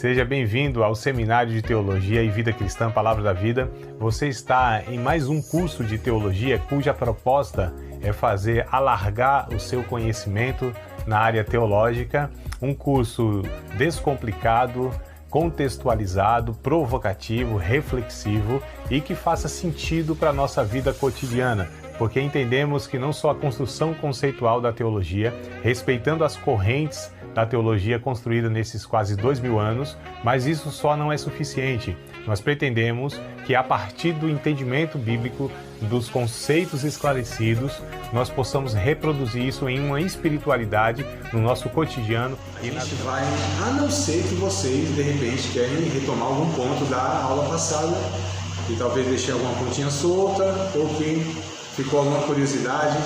Seja bem-vindo ao Seminário de Teologia e Vida Cristã Palavra da Vida. Você está em mais um curso de teologia cuja proposta é fazer alargar o seu conhecimento na área teológica, um curso descomplicado, contextualizado, provocativo, reflexivo e que faça sentido para a nossa vida cotidiana, porque entendemos que não só a construção conceitual da teologia, respeitando as correntes da teologia construída nesses quase 2000 anos, mas isso só não é suficiente. Nós pretendemos que a partir do entendimento bíblico, dos conceitos esclarecidos, nós possamos reproduzir isso em uma espiritualidade no nosso cotidiano. A gente vai, a não ser que vocês de repente querem retomar algum ponto da aula passada e talvez deixei alguma pontinha solta ou que ficou alguma curiosidade,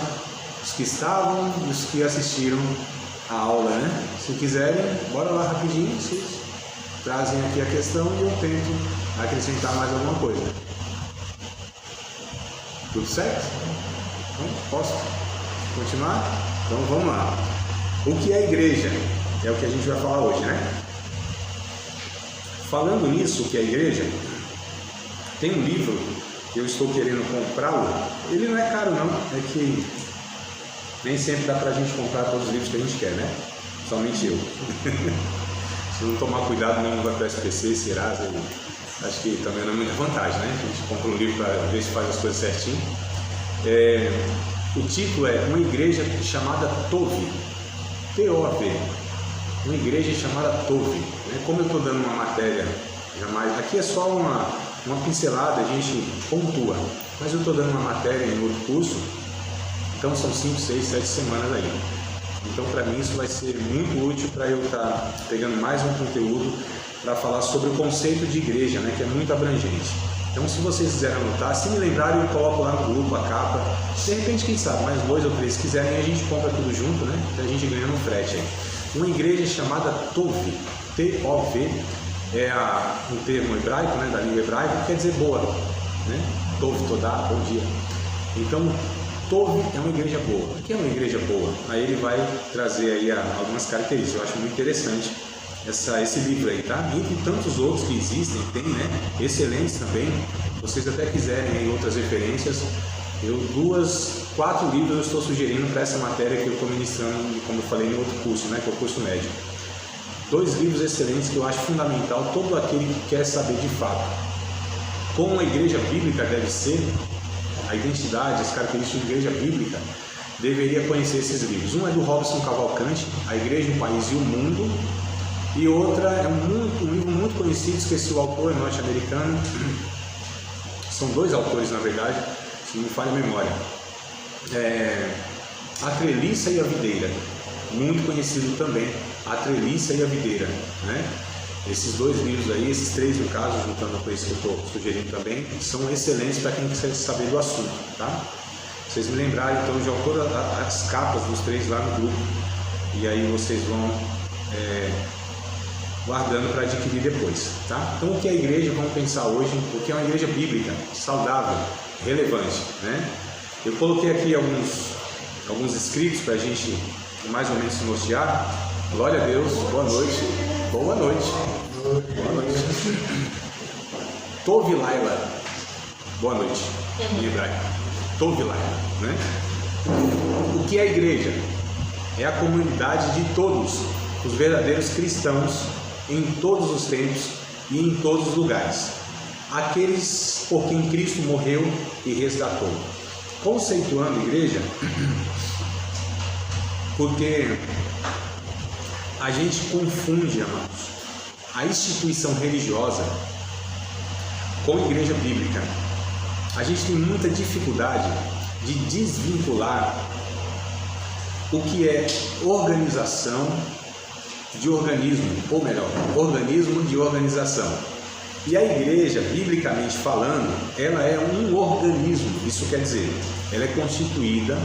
os que estavam e os que assistiram a aula, né? Se quiserem, bora lá rapidinho, vocês trazem aqui a questão e eu tento acrescentar mais alguma coisa. Tudo certo? Então, posso continuar? Então vamos lá. O que é igreja? É o que a gente vai falar hoje, né? Falando nisso, o que é igreja, tem um livro que eu estou querendo comprá-lo. Ele não é caro não, é que nem sempre dá pra gente comprar todos os livros que a gente quer, né? Somente eu. Se não tomar cuidado, não vai para o SPC, Serasa, acho que também não é muita vantagem, né? A gente compra um livro para ver se faz as coisas certinho. O título é Uma Igreja Chamada Tove, T-O-V. Uma igreja chamada Tove. Como eu estou dando uma matéria, jamais, aqui é só uma pincelada, a gente pontua, mas eu estou dando uma matéria em outro curso, então são 5, 6, 7 semanas aí. Então para mim isso vai ser muito útil para eu estar pegando mais um conteúdo para falar sobre o conceito de igreja, né, que é muito abrangente. Então se vocês quiserem anotar, se me lembrarem eu coloco lá no grupo a capa, de repente quem sabe, mais 2 ou 3 quiserem a gente compra tudo junto, né, e a gente ganha no frete aí. Uma igreja chamada Tove, T-O-V, é um termo hebraico, né, da língua hebraica, que quer dizer boa, né? Tove, Todá, bom dia. Então, Tove é uma igreja boa. O que é uma igreja boa? Aí ele vai trazer aí algumas características. Eu acho muito interessante esse livro aí, tá? Entre tantos outros que existem, tem, né? Excelentes também. Se vocês até quiserem aí outras referências, 4 livros eu estou sugerindo para essa matéria que eu estou ministrando, como eu falei no outro curso, né? Que é o curso médio. 2 livros excelentes que eu acho fundamental todo aquele que quer saber de fato como a igreja bíblica deve ser, a identidade, as características de igreja bíblica, deveria conhecer esses livros. Um é do Robson Cavalcante, A Igreja, o País e o Mundo, e outra é um livro muito conhecido, esqueci o autor, é norte-americano, são 2 autores na verdade, se não me falha a memória, A Treliça e a Videira, muito conhecido também, A Treliça e a Videira, né? Esses 2 livros aí, esses 3 no caso, juntando com esse que eu estou sugerindo também, são excelentes para quem quer saber do assunto, tá? Vocês me lembrarem, então, de autor as capas dos 3 lá no grupo, e aí vocês vão guardando para adquirir depois, tá? Então, o que é a igreja? Vamos pensar hoje, o que é uma igreja bíblica, saudável, relevante, né? Eu coloquei aqui alguns escritos para a gente mais ou menos se nortear. Glória a Deus, boa noite. Boa noite. Boa noite. Tove Laila. Boa noite. Em hebraico. Tove Laila, né? O que é a igreja? É a comunidade de todos os verdadeiros cristãos em todos os tempos e em todos os lugares. Aqueles por quem Cristo morreu e resgatou. Conceituando a igreja, porque a gente confunde, amados, a instituição religiosa com a igreja bíblica. A gente tem muita dificuldade de desvincular o que é organização de organismo, ou melhor, organismo de organização. E a igreja, biblicamente falando, ela é um organismo, isso quer dizer, ela é constituída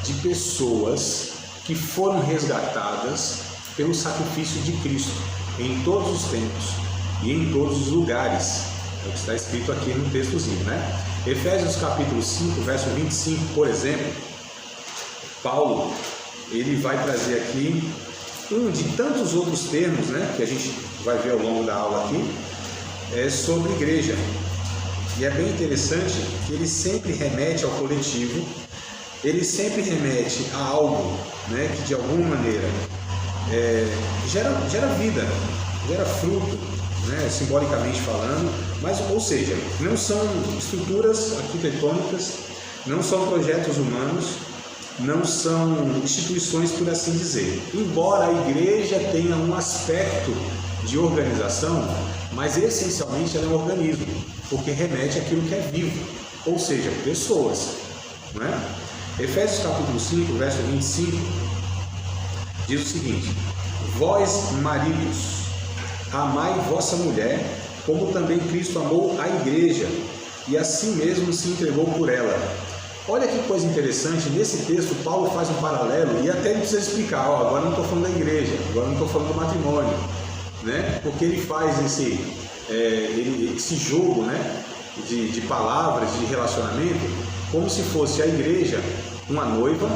de pessoas que foram resgatadas pelo sacrifício de Cristo em todos os tempos e em todos os lugares. É o que está escrito aqui no textozinho, né? Efésios capítulo 5, verso 25, por exemplo, Paulo, ele vai trazer aqui um de tantos outros termos, né, que a gente vai ver ao longo da aula aqui, é sobre igreja. E é bem interessante que ele sempre remete ao coletivo, ele sempre remete a algo, né, que de alguma maneira gera vida, gera fruto, né, simbolicamente falando, mas, ou seja, não são estruturas arquitetônicas, não são projetos humanos, não são instituições, por assim dizer. Embora a igreja tenha um aspecto de organização, mas essencialmente ela é um organismo, porque remete àquilo que é vivo, ou seja, pessoas, não é? Efésios capítulo 5, verso 25, diz o seguinte: vós, maridos, amai vossa mulher, como também Cristo amou a igreja, e assim mesmo se entregou por ela. Olha que coisa interessante, nesse texto Paulo faz um paralelo, e até ele precisa explicar, agora não estou falando da igreja, agora não estou falando do matrimônio, né? Porque ele faz esse jogo, né, de palavras, de relacionamento, como se fosse a igreja uma noiva,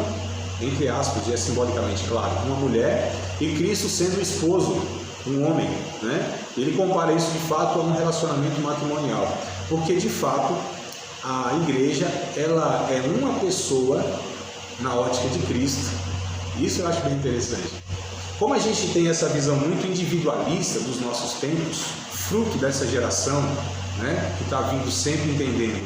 entre aspas, é simbolicamente claro, uma mulher, e Cristo sendo o esposo, um homem, né? Ele compara isso de fato a um relacionamento matrimonial, porque de fato a igreja, ela é uma pessoa na ótica de Cristo. Isso eu acho bem interessante. Como a gente tem essa visão muito individualista dos nossos tempos, fruto dessa geração, né, que está vindo sempre entendendo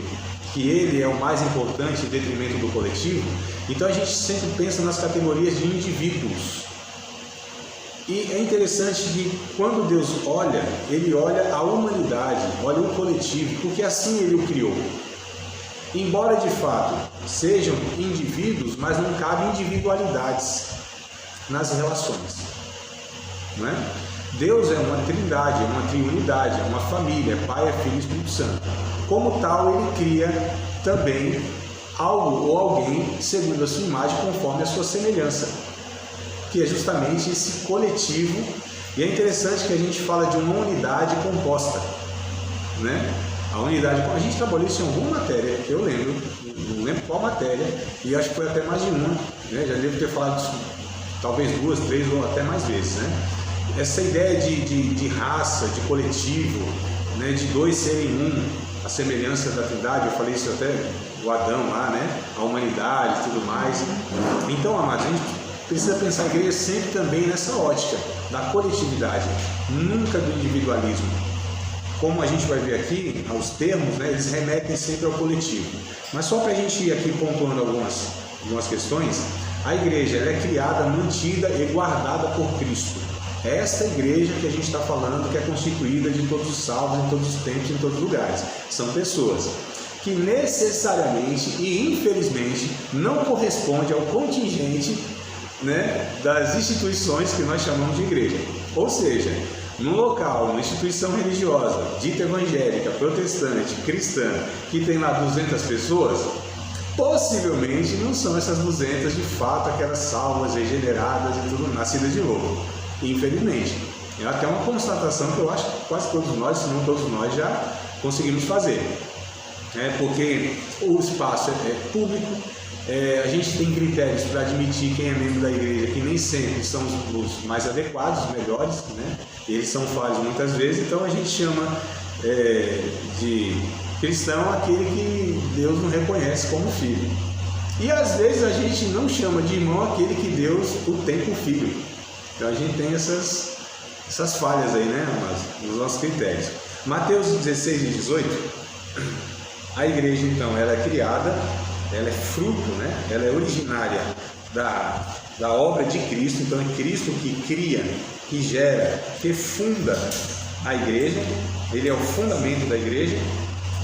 que ele é o mais importante em detrimento do coletivo, então a gente sempre pensa nas categorias de indivíduos. E é interessante que quando Deus olha, ele olha a humanidade, olha o coletivo, porque assim ele o criou. Embora de fato sejam indivíduos, mas não cabem individualidades nas relações, não é? Deus é uma trindade, é uma triunidade, é uma família, é Pai, é Filho e Espírito Santo. Como tal, ele cria também algo ou alguém segundo a sua imagem, conforme a sua semelhança, que é justamente esse coletivo. E é interessante que a gente fala de uma unidade composta, né? A unidade, a gente trabalhou isso em alguma matéria, eu lembro, não lembro qual matéria, e acho que foi até mais de uma, né? Já devo ter falado isso talvez 2, 3 ou até mais vezes, né? Essa ideia de raça, de coletivo, né? De dois serem um, a semelhança da Trindade, eu falei isso até o Adão lá, né? A humanidade e tudo mais. Então, amados, a gente precisa pensar a igreja sempre também nessa ótica da coletividade, nunca do individualismo. Como a gente vai ver aqui, os termos, né, eles remetem sempre ao coletivo. Mas só para a gente ir aqui pontuando algumas questões, a igreja ela é criada, mantida e guardada por Cristo. É esta igreja que a gente está falando, que é constituída de todos os salvos, em todos os tempos, em todos os lugares. São pessoas que necessariamente e infelizmente não correspondem ao contingente, né, das instituições que nós chamamos de igreja. Ou seja, num local, numa instituição religiosa, dita evangélica, protestante, cristã, que tem lá 200 pessoas, possivelmente não são essas 200 de fato aquelas salvas, regeneradas e tudo, nascidas de novo. Infelizmente. É até uma constatação que eu acho que quase todos nós, se não todos nós, já conseguimos fazer. Porque o espaço é público, a gente tem critérios para admitir quem é membro da igreja, que nem sempre são os mais adequados, os melhores, né? Eles são falhos muitas vezes, então a gente chama de cristão aquele que Deus não reconhece como filho. E às vezes a gente não chama de irmão aquele que Deus o tem por filho. Então a gente tem essas falhas aí, né, nos nossos critérios. Mateus 16 e 18, a igreja então ela é criada, ela é fruto, né? Ela é originária da obra de Cristo, então é Cristo que cria, que gera, que funda a igreja, ele é o fundamento da igreja,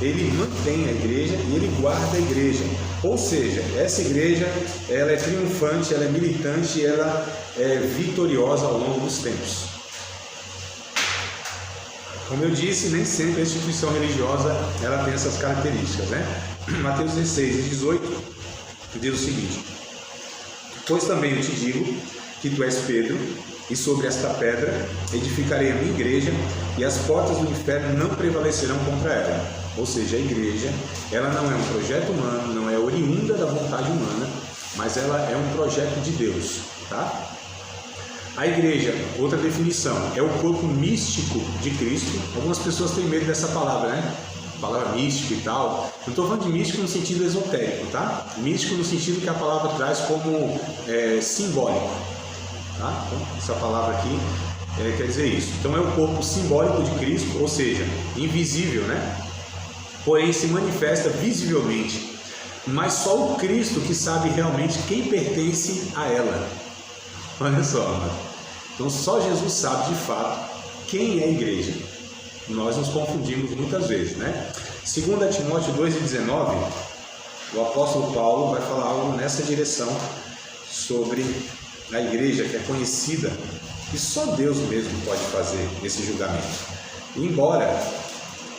ele mantém a igreja e ele guarda a igreja. Ou seja, essa igreja ela é triunfante, ela é militante, ela é vitoriosa ao longo dos tempos. Como eu disse, nem sempre a instituição religiosa ela tem essas características, né? Mateus 16 e 18 diz o seguinte: pois também eu te digo que tu és Pedro, e sobre esta pedra edificarei a minha igreja, e as portas do inferno não prevalecerão contra ela. Ou seja, a igreja ela não é um projeto humano, não é oriunda da vontade humana, mas ela é um projeto de Deus, tá? A igreja, outra definição, é o corpo místico de Cristo. Algumas pessoas têm medo dessa palavra, né? Palavra místico e tal. Não estou falando de místico no sentido esotérico, tá? Místico no sentido que a palavra traz como simbólico, tá? Então, essa palavra aqui quer dizer isso. Então é o corpo simbólico de Cristo, ou seja, invisível, né? Porém se manifesta visivelmente. Mas só o Cristo que sabe realmente quem pertence a ela. Olha só, mano. Então só Jesus sabe de fato quem é a igreja. Nós nos confundimos muitas vezes, né? 2 Timóteo 2,19, o apóstolo Paulo vai falar algo nessa direção sobre a igreja que é conhecida, e só Deus mesmo pode fazer esse julgamento. Embora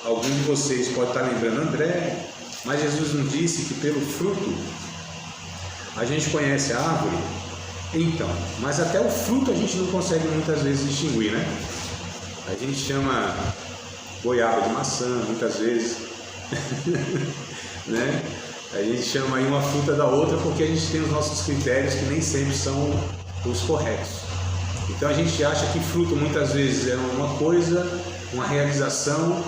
algum de vocês pode estar lembrando, André, mas Jesus nos disse que pelo fruto a gente conhece a árvore. Então, mas até o fruto a gente não consegue muitas vezes distinguir, né? A gente chama goiaba de maçã, muitas vezes, né? A gente chama aí uma fruta da outra porque a gente tem os nossos critérios que nem sempre são os corretos. Então a gente acha que fruto muitas vezes é uma coisa, uma realização.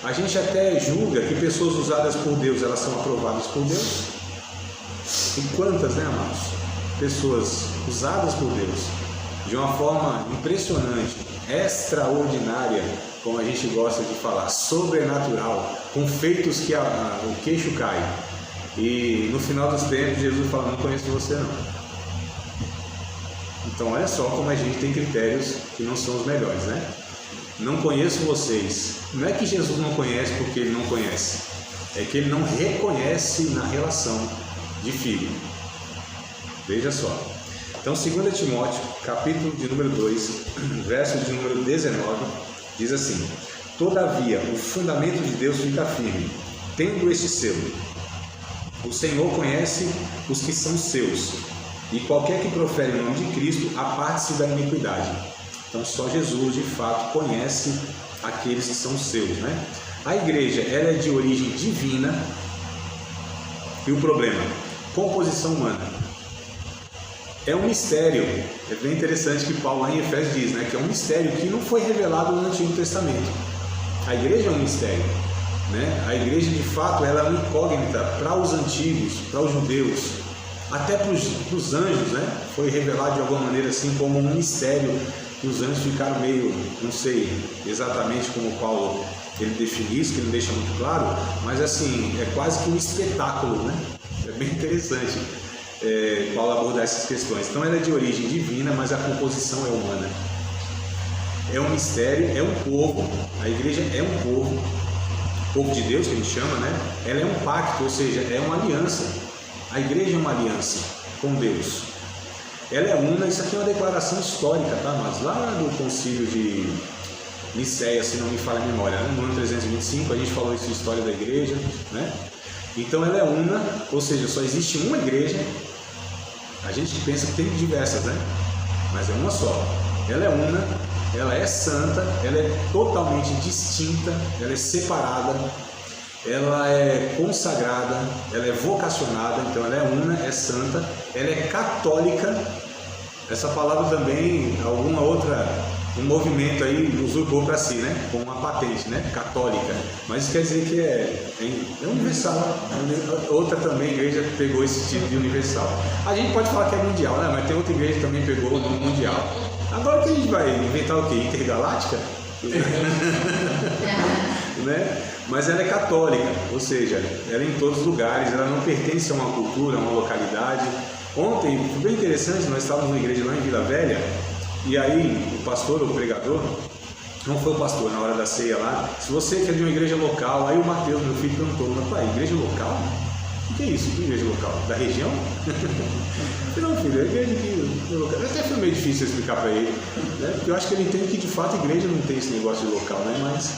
A gente até julga que pessoas usadas por Deus, elas são aprovadas por Deus. E quantas, né, amados? Pessoas usadas por Deus de uma forma impressionante, extraordinária, como a gente gosta de falar, sobrenatural, com feitos que o queixo cai. E no final dos tempos Jesus fala, não conheço você não. Então olha só como a gente tem critérios que não são os melhores, né? Não conheço vocês. Não é que Jesus não conhece porque ele não conhece, é que ele não reconhece na relação de filho. Veja só. Então 2 Timóteo, capítulo de número 2, verso de número 19, diz assim: todavia o fundamento de Deus fica firme, tendo este selo: o Senhor conhece os que são seus, e qualquer que profere o nome de Cristo aparte-se da iniquidade. Então só Jesus de fato conhece aqueles que são seus, né? A igreja, ela é de origem divina. E o problema? Composição humana. É um mistério. É bem interessante que Paulo lá em Efésios diz, né? Que é um mistério que não foi revelado no Antigo Testamento. A igreja é um mistério, né? A igreja de fato ela é uma incógnita para os antigos, para os judeus, até para os anjos, né? Foi revelado de alguma maneira assim como um mistério, que os anjos ficaram meio, não sei exatamente como Paulo ele define isso, que ele deixa muito claro, mas assim, é quase que um espetáculo, né? É bem interessante Paulo abordar essas questões. Então ela é de origem divina, mas a composição é humana. É um mistério, é um povo, a igreja é um povo de Deus que a gente chama, né? Ela é um pacto, ou seja, é uma aliança. A igreja é uma aliança com Deus. Ela é una, isso aqui é uma declaração histórica, tá? Mas lá do concílio de Niceia, se não me falha a memória, né? No ano 325 a gente falou isso de história da igreja, né? Então ela é una, ou seja, só existe uma igreja. A gente pensa que tem diversas, né? Mas é uma só. Ela é una, ela é santa, ela é totalmente distinta, ela é separada, ela é consagrada, ela é vocacionada. Então ela é una, é santa, ela é católica. Essa palavra também, alguma outra, um movimento aí usurpou para si, né? Com uma patente, né? Católica. Mas isso quer dizer que é universal. Outra também igreja pegou esse tipo de universal. A gente pode falar que é mundial, né? Mas tem outra igreja que também pegou o nome mundial. Agora que a gente vai inventar o quê? Intergaláctica? Né? Mas ela é católica, ou seja, ela é em todos os lugares, ela não pertence a uma cultura, a uma localidade. Ontem, foi bem interessante, nós estávamos na igreja lá em Vila Velha, e aí o pastor, o pregador, não foi o pastor na hora da ceia lá, se você quer de uma igreja local, aí o Mateus, meu filho, perguntou, mas pai, igreja local? O que é isso? Que igreja local? Da região? Não, filho, é igreja aqui local. Até foi meio difícil explicar para ele, né? Porque eu acho que ele entende que de fato a igreja não tem esse negócio de local, né? Mas,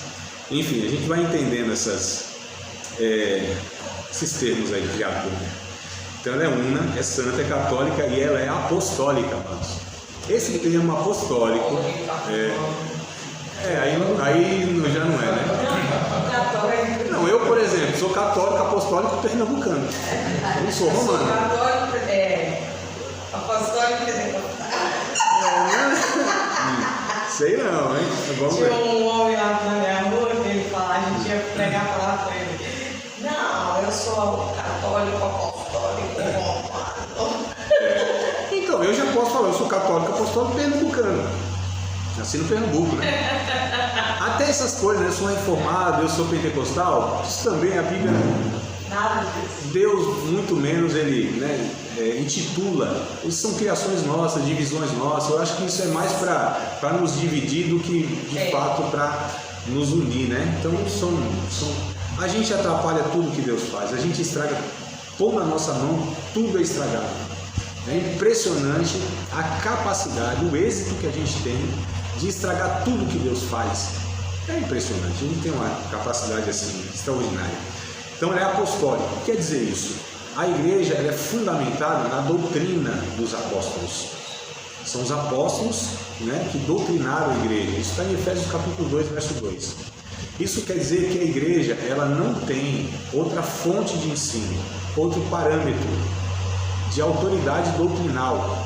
enfim, a gente vai entendendo esses termos aí de acordo. Então ela é una, é santa, é católica e ela é apostólica, amados. Esse termo apostólico aí já não é, né? Não, eu, por exemplo, sou católico, apostólico pernambucano. Eu não sou romano. Católico, apostólico, Sei não, hein? Vamos ver. Tinha um homem lá na minha rua que ele falava, a gente ia pregar pra lá pra ele. Não, eu sou católico, apostólico, romano. Então, eu já posso falar, eu sou católico, apostólico pernambucano. Nasci no Pernambuco, né? Até essas coisas, né? Eu sou reformado, eu sou pentecostal, isso também a Bíblia. Nada disso. Deus, muito menos, ele, né, intitula. Isso são criações nossas, divisões nossas. Eu acho que isso é mais para nos dividir do que, de fato, para nos unir, né? Então, a gente atrapalha tudo que Deus faz. A gente estraga, põe na nossa mão, tudo é estragado. É impressionante a capacidade, o êxito que a gente tem de estragar tudo que Deus faz. É impressionante. A gente tem uma capacidade assim extraordinária. Então, ela é apostólica. O que quer dizer isso? A igreja ela é fundamentada na doutrina dos apóstolos. São os apóstolos, né, que doutrinaram a igreja. Isso está em Efésios capítulo 2, verso 2. Isso quer dizer que a igreja ela não tem outra fonte de ensino, outro parâmetro de autoridade doutrinal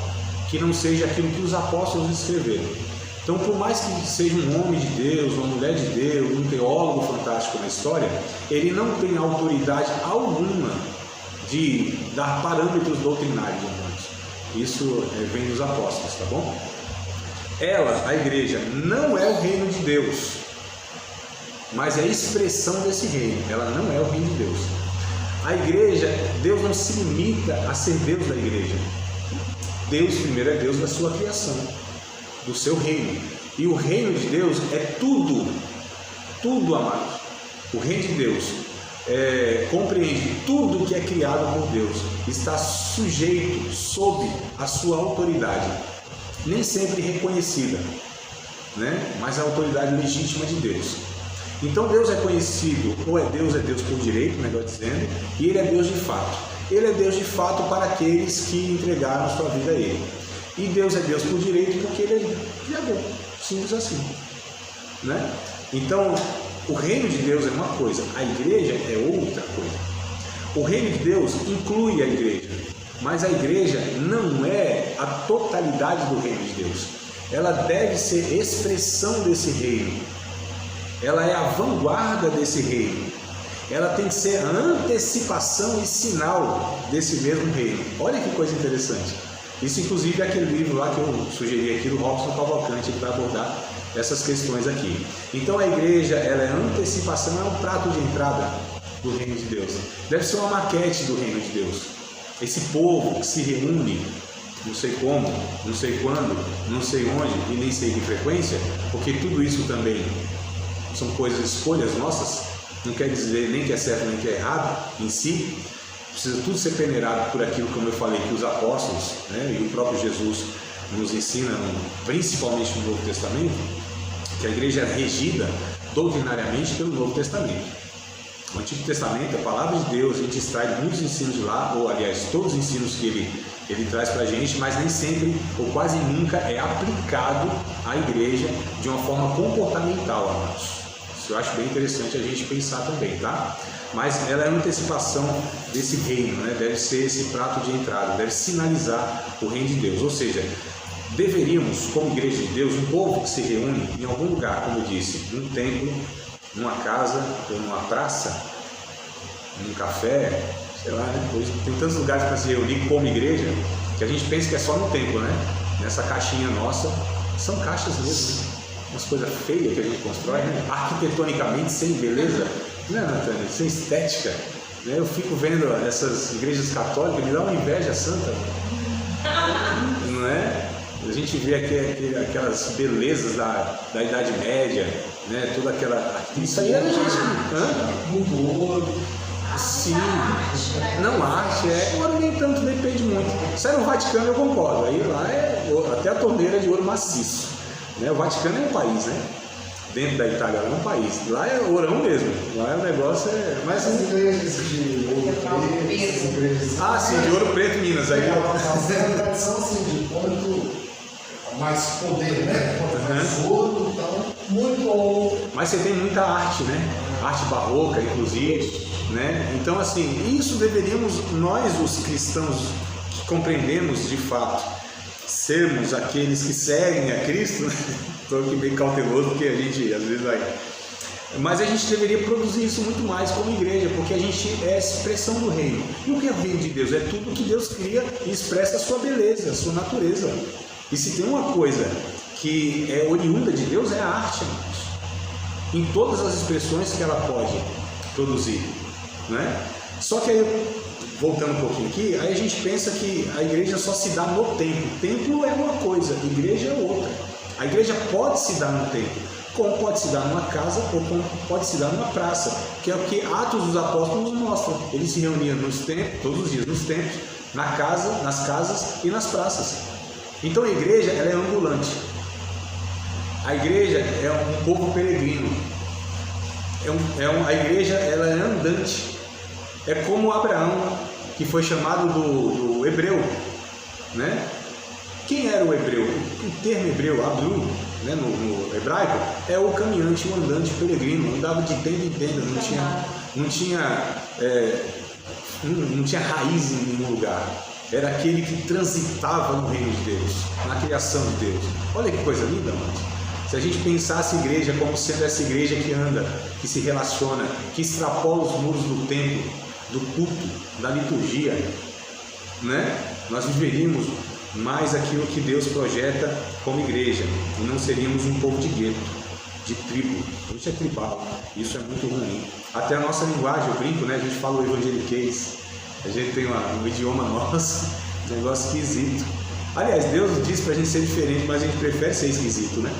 que não seja aquilo que os apóstolos escreveram. Então, por mais que seja um homem de Deus, uma mulher de Deus, um teólogo fantástico na história, ele não tem autoridade alguma de dar parâmetros doutrinários, irmãos. Isso vem dos apóstolos, tá bom? Ela, a igreja, não é o reino de Deus, mas é a expressão desse reino. Ela não é o reino de Deus. A igreja, Deus não se limita a ser Deus da igreja. Deus primeiro é Deus da sua criação, do seu reino. E o reino de Deus é tudo, amados. O reino de Deus compreende tudo que é criado por Deus, está sujeito, sob a sua autoridade, nem sempre reconhecida, né? Mas a autoridade legítima de Deus. Então Deus é conhecido, ou é Deus por direito, melhor dizendo, e Ele é Deus de fato. Ele é Deus de fato para aqueles que entregaram sua vida a Ele. E Deus é Deus por direito porque Ele é bom, simples assim, né? Então, o reino de Deus é uma coisa, a igreja é outra coisa. O reino de Deus inclui a igreja, mas a igreja não é a totalidade do reino de Deus. Ela deve ser expressão desse reino. Ela é a vanguarda desse reino. Ela tem que ser a antecipação e sinal desse mesmo reino. Olha que coisa interessante. Isso, inclusive, é aquele livro lá que eu sugeri aqui do Robson Cavalcante, que vai abordar essas questões aqui. Então, a igreja, ela é a antecipação, é um prato de entrada do reino de Deus. Deve ser uma maquete do reino de Deus. Esse povo que se reúne, não sei como, não sei quando, não sei onde e nem sei que frequência, porque tudo isso também são coisas, escolhas nossas, não quer dizer nem que é certo nem que é errado em si, precisa tudo ser peneirado por aquilo, como eu falei, que os apóstolos, né, e o próprio Jesus nos ensina, principalmente no Novo Testamento, que a igreja é regida doutrinariamente pelo Novo Testamento. O Antigo Testamento, a palavra de Deus, a gente extrai muitos ensinos de lá, ou aliás, todos os ensinos que ele traz para a gente, mas nem sempre, ou quase nunca, é aplicado à igreja de uma forma comportamental, amados. Isso eu acho bem interessante a gente pensar também, tá? Mas ela é uma antecipação desse reino, né? Deve ser esse prato de entrada, deve sinalizar o reino de Deus. Ou seja, deveríamos, como igreja de Deus, um povo que se reúne em algum lugar, como eu disse, num templo, numa casa, ou numa praça, num café, sei lá, né? Hoje tem tantos lugares para se reunir como igreja, que a gente pensa que é só no templo, né? Nessa caixinha nossa, são caixas mesmo, né? Umas coisas feias que a gente constrói, né? Arquitetonicamente, sem beleza, né, Natânia? Sem estética, né? Eu fico vendo essas igrejas católicas, me dá uma inveja santa, não é? A gente vê aquelas belezas da Idade Média, né? Toda aquela... Isso aí era gente... Muito ouro. Sim, não arte, ouro nem tanto, depende muito. Se é no Vaticano eu concordo, aí lá é até a torneira de ouro maciço, né? O Vaticano é um país, né? Dentro da Itália é um país, lá é ourão mesmo, lá o negócio é... Mas as igrejas de ouro preto, ah, sim, de Ouro Preto, Minas, aí... Tem uma tradição assim, de quanto mais poder, né? Quanto mais ouro, então, muito ouro. Mas você tem muita arte, né? Arte barroca, inclusive, né? Então, assim, isso deveríamos, nós os cristãos que compreendemos de fato sermos aqueles que seguem a Cristo, estou aqui bem cauteloso porque a gente às vezes vai... Mas a gente deveria produzir isso muito mais como igreja, porque a gente é a expressão do reino. E o que é o reino de Deus? É tudo que Deus cria e expressa a sua beleza, a sua natureza. E se tem uma coisa que é oriunda de Deus, é a arte, irmãos. Em todas as expressões que ela pode produzir, né? Só que aí, voltando um pouquinho aqui, aí a gente pensa que a igreja só se dá no templo. Templo é uma coisa, igreja é outra. A igreja pode se dar no templo, como pode se dar numa casa ou como pode se dar numa praça, que é o que Atos dos Apóstolos mostram. Eles se reuniam nos templos, todos os dias nos templos, nas casas e nas praças. Então a igreja, ela é ambulante. A igreja é um povo peregrino. A igreja, ela é andante. É como Abraão, que foi chamado do hebreu, né? Quem era o hebreu? O termo hebreu, Abru, né, no hebraico, é o caminhante, o andante, o peregrino. Andava de tenda em tenda, não tinha raiz em nenhum lugar. Era aquele que transitava no reino de Deus, na criação de Deus. Olha que coisa linda, mano. Se a gente pensasse a igreja como sendo essa igreja que anda, que se relaciona, que extrapola os muros do templo, do culto, da liturgia, né? Nós viveríamos mais aquilo que Deus projeta como igreja, e não seríamos um povo de gueto, de tribo. A gente é tribal, isso é muito ruim. Até a nossa linguagem, eu brinco, né? A gente fala o evangeliquez, a gente tem um idioma nosso, um negócio esquisito. Aliás, Deus diz pra gente ser diferente, mas a gente prefere ser esquisito, né?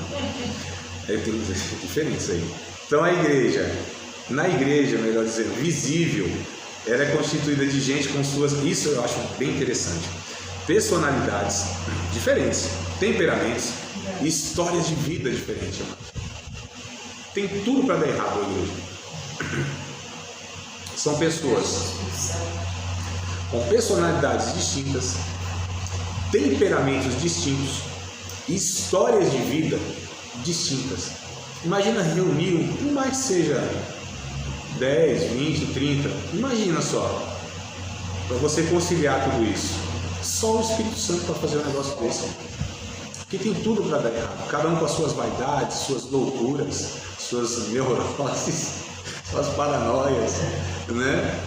É diferente isso aí. Então a igreja, na igreja, melhor dizendo, visível, ela é constituída de gente com suas, isso eu acho bem interessante, personalidades diferentes, temperamentos e histórias de vida diferentes. Tem tudo para dar errado a igreja. São pessoas com personalidades distintas, temperamentos distintos e histórias de vida distintas. Imagina reunir, por mais que seja 10, 20, 30, imagina só, para você conciliar tudo isso. Só o Espírito Santo para fazer um negócio desse. Porque tem tudo para dar errado. Cada um com as suas vaidades, suas loucuras, suas neuroses, suas paranoias, né?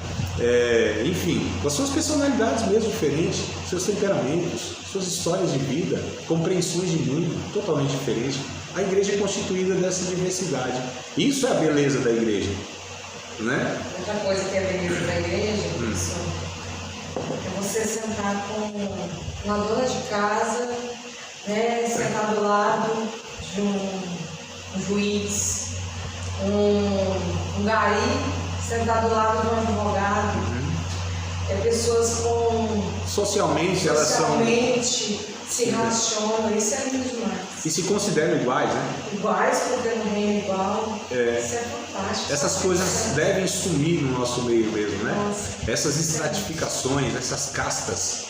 Enfim, com as suas personalidades mesmo diferentes, seus temperamentos, suas histórias de vida, compreensões de mundo totalmente diferentes. A igreja é constituída dessa diversidade. Isso é a beleza da igreja, né? Outra coisa que é a beleza da igreja, é você sentar com uma dona de casa, né, sentar do lado de um juiz, um gari, sentar do lado de um advogado. Pessoas com... Socialmente se relacionam, isso é lindo demais. E se consideram iguais, né? Iguais, porque no reino é igual. Isso é fantástico. Essas coisas devem sumir no nosso meio mesmo, né? Nossa. Essas estratificações, essas castas,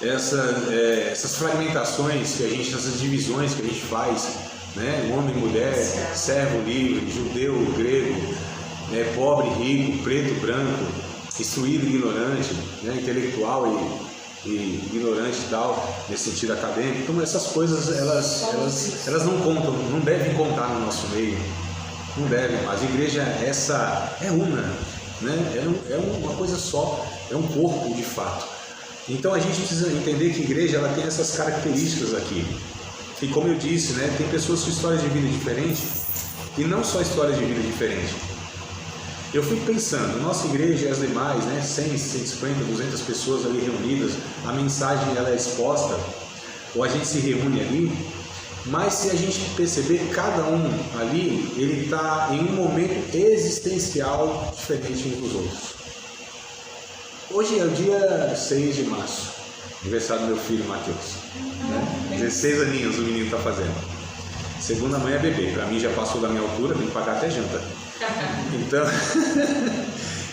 essas fragmentações que a gente, essas divisões que a gente faz, né? Homem, mulher, servo, livre, judeu, grego, pobre, rico, preto, branco, instruído, ignorante, né? Intelectual e ignorante e tal, nesse sentido acadêmico. Então essas coisas, elas não contam, não devem contar no nosso meio, não devem, mas a igreja essa é uma, né? É uma coisa só, é um corpo de fato. Então a gente precisa entender que a igreja ela tem essas características aqui, e como eu disse, né, tem pessoas com histórias de vida diferentes, e não só histórias de vida diferentes. Eu fui pensando, nossa igreja e as demais, né, 100, 150, 200 pessoas ali reunidas, a mensagem ela é exposta, ou a gente se reúne ali, mas se a gente perceber, cada um ali, ele está em um momento existencial diferente uns dos outros. Hoje é o dia 6 de março, aniversário do meu filho Matheus, né? 16 aninhos o menino está fazendo. Segunda mãe é bebê, para mim já passou da minha altura, tem que pagar até janta. Então,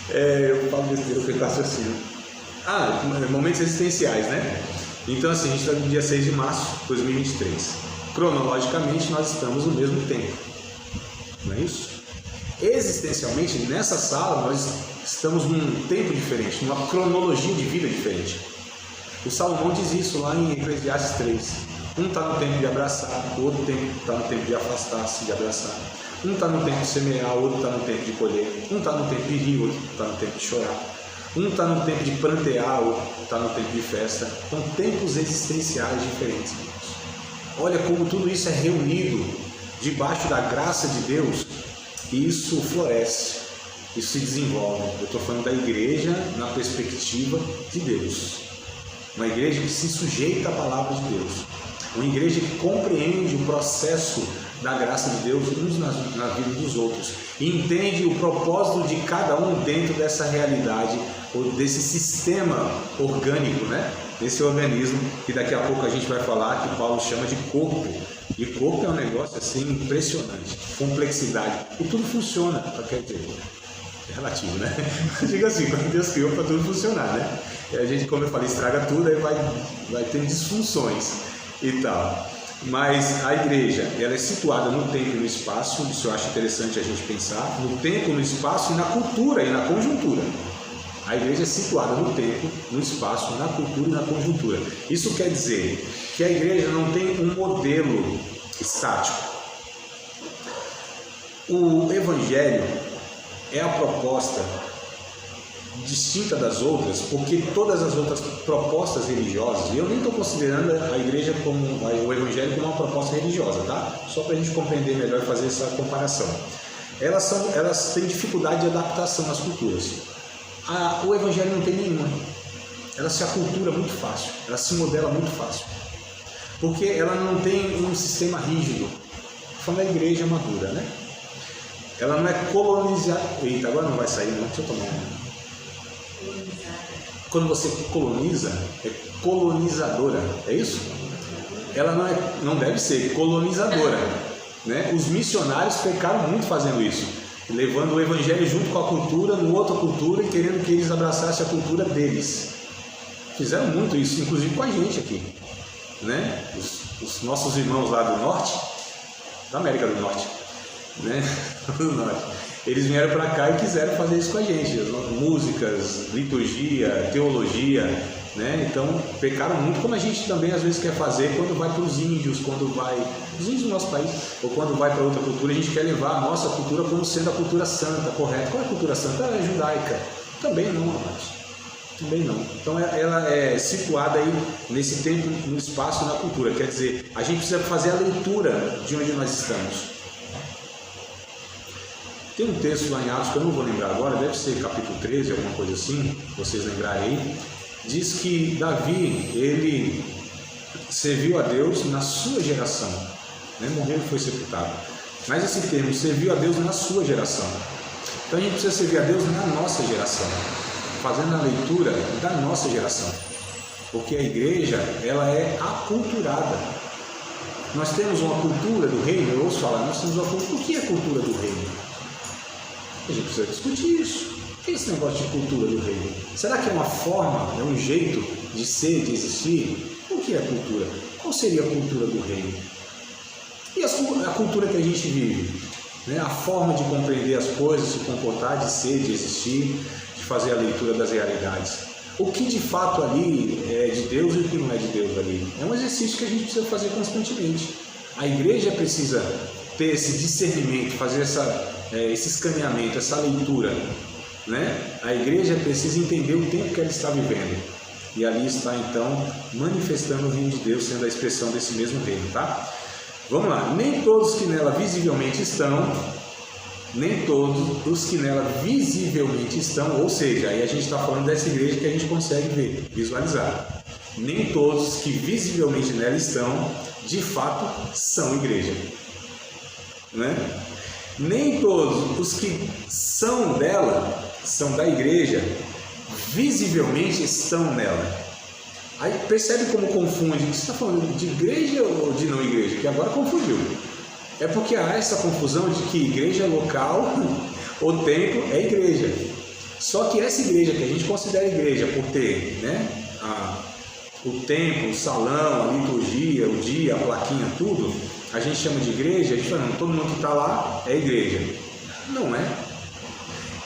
eu falo besteira, eu fico raciocínio. Momentos existenciais, né? Então, assim, a gente está no dia 6 de março de 2023. Cronologicamente, nós estamos no mesmo tempo, não é isso? Existencialmente, nessa sala, nós estamos num tempo diferente, numa cronologia de vida diferente. O Salomão diz isso lá em Eclesiastes 3. Um está no tempo de abraçar, o outro está no tempo de afastar-se, de abraçar. Um está no tempo de semear, o outro está no tempo de colher. Um está no tempo de rir, o outro está no tempo de chorar. Um está no tempo de prantear, o outro está no tempo de festa. São tempos existenciais diferentes. Olha como tudo isso é reunido debaixo da graça de Deus e isso floresce, isso se desenvolve. Eu estou falando da igreja na perspectiva de Deus. Uma igreja que se sujeita à palavra de Deus. Uma igreja que compreende o processo da graça de Deus uns na vida dos outros. E entende o propósito de cada um dentro dessa realidade, ou desse sistema orgânico, né? Desse organismo que daqui a pouco a gente vai falar, que Paulo chama de corpo. E corpo é um negócio assim impressionante, complexidade. E tudo funciona, quer dizer, é relativo, né? Diga assim, quando Deus criou para tudo funcionar, né? E a gente, como eu falei, estraga tudo, aí vai ter disfunções e tal. Mas a igreja, ela é situada no tempo e no espaço, isso eu acho interessante a gente pensar, no tempo, no espaço e na cultura e na conjuntura. A igreja é situada no tempo, no espaço, na cultura e na conjuntura. Isso quer dizer que a igreja não tem um modelo estático. O evangelho é a proposta distinta das outras, porque todas as outras propostas religiosas, e eu nem estou considerando a igreja como o evangelho como uma proposta religiosa, tá? Só para a gente compreender melhor e fazer essa comparação. Elas têm dificuldade de adaptação nas culturas. O evangelho não tem nenhuma. Ela se acultura muito fácil, ela se modela muito fácil, porque ela não tem um sistema rígido. Falando da igreja madura, né? Ela não é colonizada. Eita, agora não vai sair, não. Deixa eu tomar uma. Quando você coloniza, é colonizadora, é isso? Ela não deve ser colonizadora, né? Os missionários pecaram muito fazendo isso, levando o evangelho junto com a cultura, numa outra cultura, e querendo que eles abraçassem a cultura deles. Fizeram muito isso, inclusive com a gente aqui, né? Os nossos irmãos lá do norte, da América do Norte, né? Do norte. Eles vieram para cá e quiseram fazer isso com a gente, músicas, liturgia, teologia, né? Então pecaram muito, como a gente também às vezes quer fazer quando vai para os índios, os índios do nosso país, ou quando vai para outra cultura, a gente quer levar a nossa cultura como sendo a cultura santa, correta. Qual é a cultura santa? É judaica. Também não, amados. Também não. Então ela é situada aí nesse tempo, no espaço, na cultura. Quer dizer, a gente precisa fazer a leitura de onde nós estamos. Tem um texto lá em Atos que eu não vou lembrar agora, deve ser capítulo 13, alguma coisa assim, vocês lembrarem aí. Diz que Davi, ele serviu a Deus na sua geração, né? Morreu e foi sepultado. Mas esse termo, serviu a Deus na sua geração. Então a gente precisa servir a Deus na nossa geração, fazendo a leitura da nossa geração. Porque a igreja, ela é aculturada. Nós temos uma cultura do reino, eu ouço falar, nós temos uma cultura. O que é cultura do reino? A gente precisa discutir isso. O que é esse negócio de cultura do reino? Será que é uma forma, é um jeito de ser, de existir? O que é cultura? Qual seria a cultura do reino? E a cultura que a gente vive? Né? A forma de compreender as coisas, se comportar, de ser, de existir, de fazer a leitura das realidades. O que de fato ali é de Deus e o que não é de Deus ali? É um exercício que a gente precisa fazer constantemente. A igreja precisa ter esse discernimento, fazer esse escaneamento, essa leitura, né? A igreja precisa entender o tempo que ela está vivendo, e ali está então manifestando o reino de Deus, sendo a expressão desse mesmo reino, tá? Vamos lá. Nem todos que nela visivelmente estão, ou seja, aí a gente está falando dessa igreja que a gente consegue ver, visualizar. Nem todos que visivelmente nela estão, de fato, são igreja, né? Nem todos os que são dela, são da igreja, visivelmente estão nela. Aí percebe como confunde. Você está falando de igreja ou de não igreja? Que agora confundiu. É porque há essa confusão de que igreja local, o templo é igreja. Só que essa igreja que a gente considera igreja por ter, né, o templo, o salão, a liturgia, o dia, a plaquinha, tudo, a gente chama de igreja. A gente fala, não, todo mundo que está lá é igreja. Não é.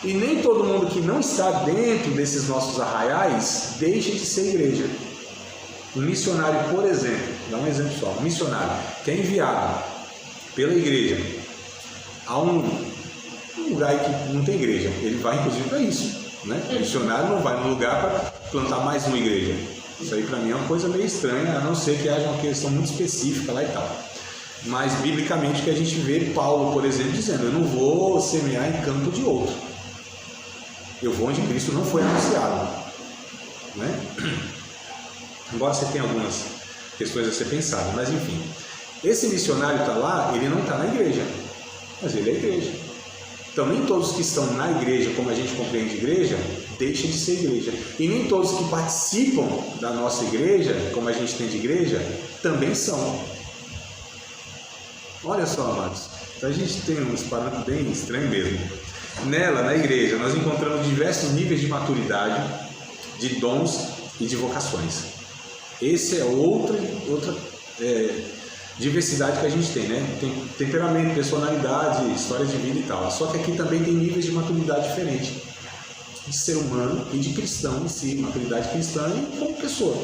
E nem todo mundo que não está dentro desses nossos arraiais deixa de ser igreja. Um missionário, por exemplo, dá um exemplo só, um missionário que é enviado pela igreja a um lugar que não tem igreja, ele vai inclusive para isso, né? O missionário não vai no lugar para plantar mais uma igreja. Isso aí para mim é uma coisa meio estranha, a não ser que haja uma questão muito específica lá e tal. Mas biblicamente que a gente vê Paulo, por exemplo, dizendo: eu não vou semear em campo de outro, eu vou onde Cristo não foi anunciado, né? Embora você tenha algumas questões a ser pensadas, mas enfim, esse missionário está lá, ele não está na igreja, mas ele é a igreja. Então nem todos que estão na igreja, como a gente compreende igreja, deixam de ser igreja, e nem todos que participam da nossa igreja, como a gente tem de igreja, também são. Olha só, amados, a gente tem uns parâmetros bem estranhos mesmo. Nela, na igreja, nós encontramos diversos níveis de maturidade, de dons e de vocações. Esse é outra diversidade que a gente tem, né? Tem temperamento, personalidade, história de vida e tal. Só que aqui também tem níveis de maturidade diferentes, de ser humano e de cristão em si, maturidade cristã e como pessoa.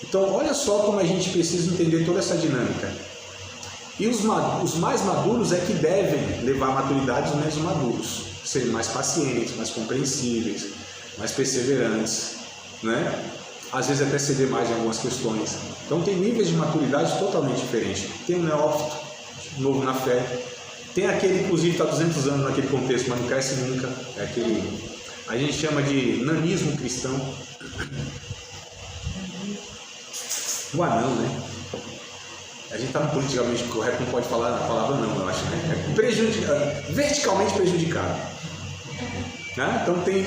Então, olha só como a gente precisa entender toda essa dinâmica. E os mais maduros é que devem levar a maturidade, os menos maduros, serem mais pacientes, mais compreensíveis, mais perseverantes, né? Às vezes até ceder mais em algumas questões. Então tem níveis de maturidade totalmente diferentes. Tem um neófito, novo na fé. Tem aquele, inclusive, que está 200 anos naquele contexto, mas não cresce nunca. É aquele, a gente chama de nanismo cristão. O anão, né? A gente está no politicamente correto, não pode falar a palavra não, eu acho, né? É verticalmente prejudicado. Né? Então tem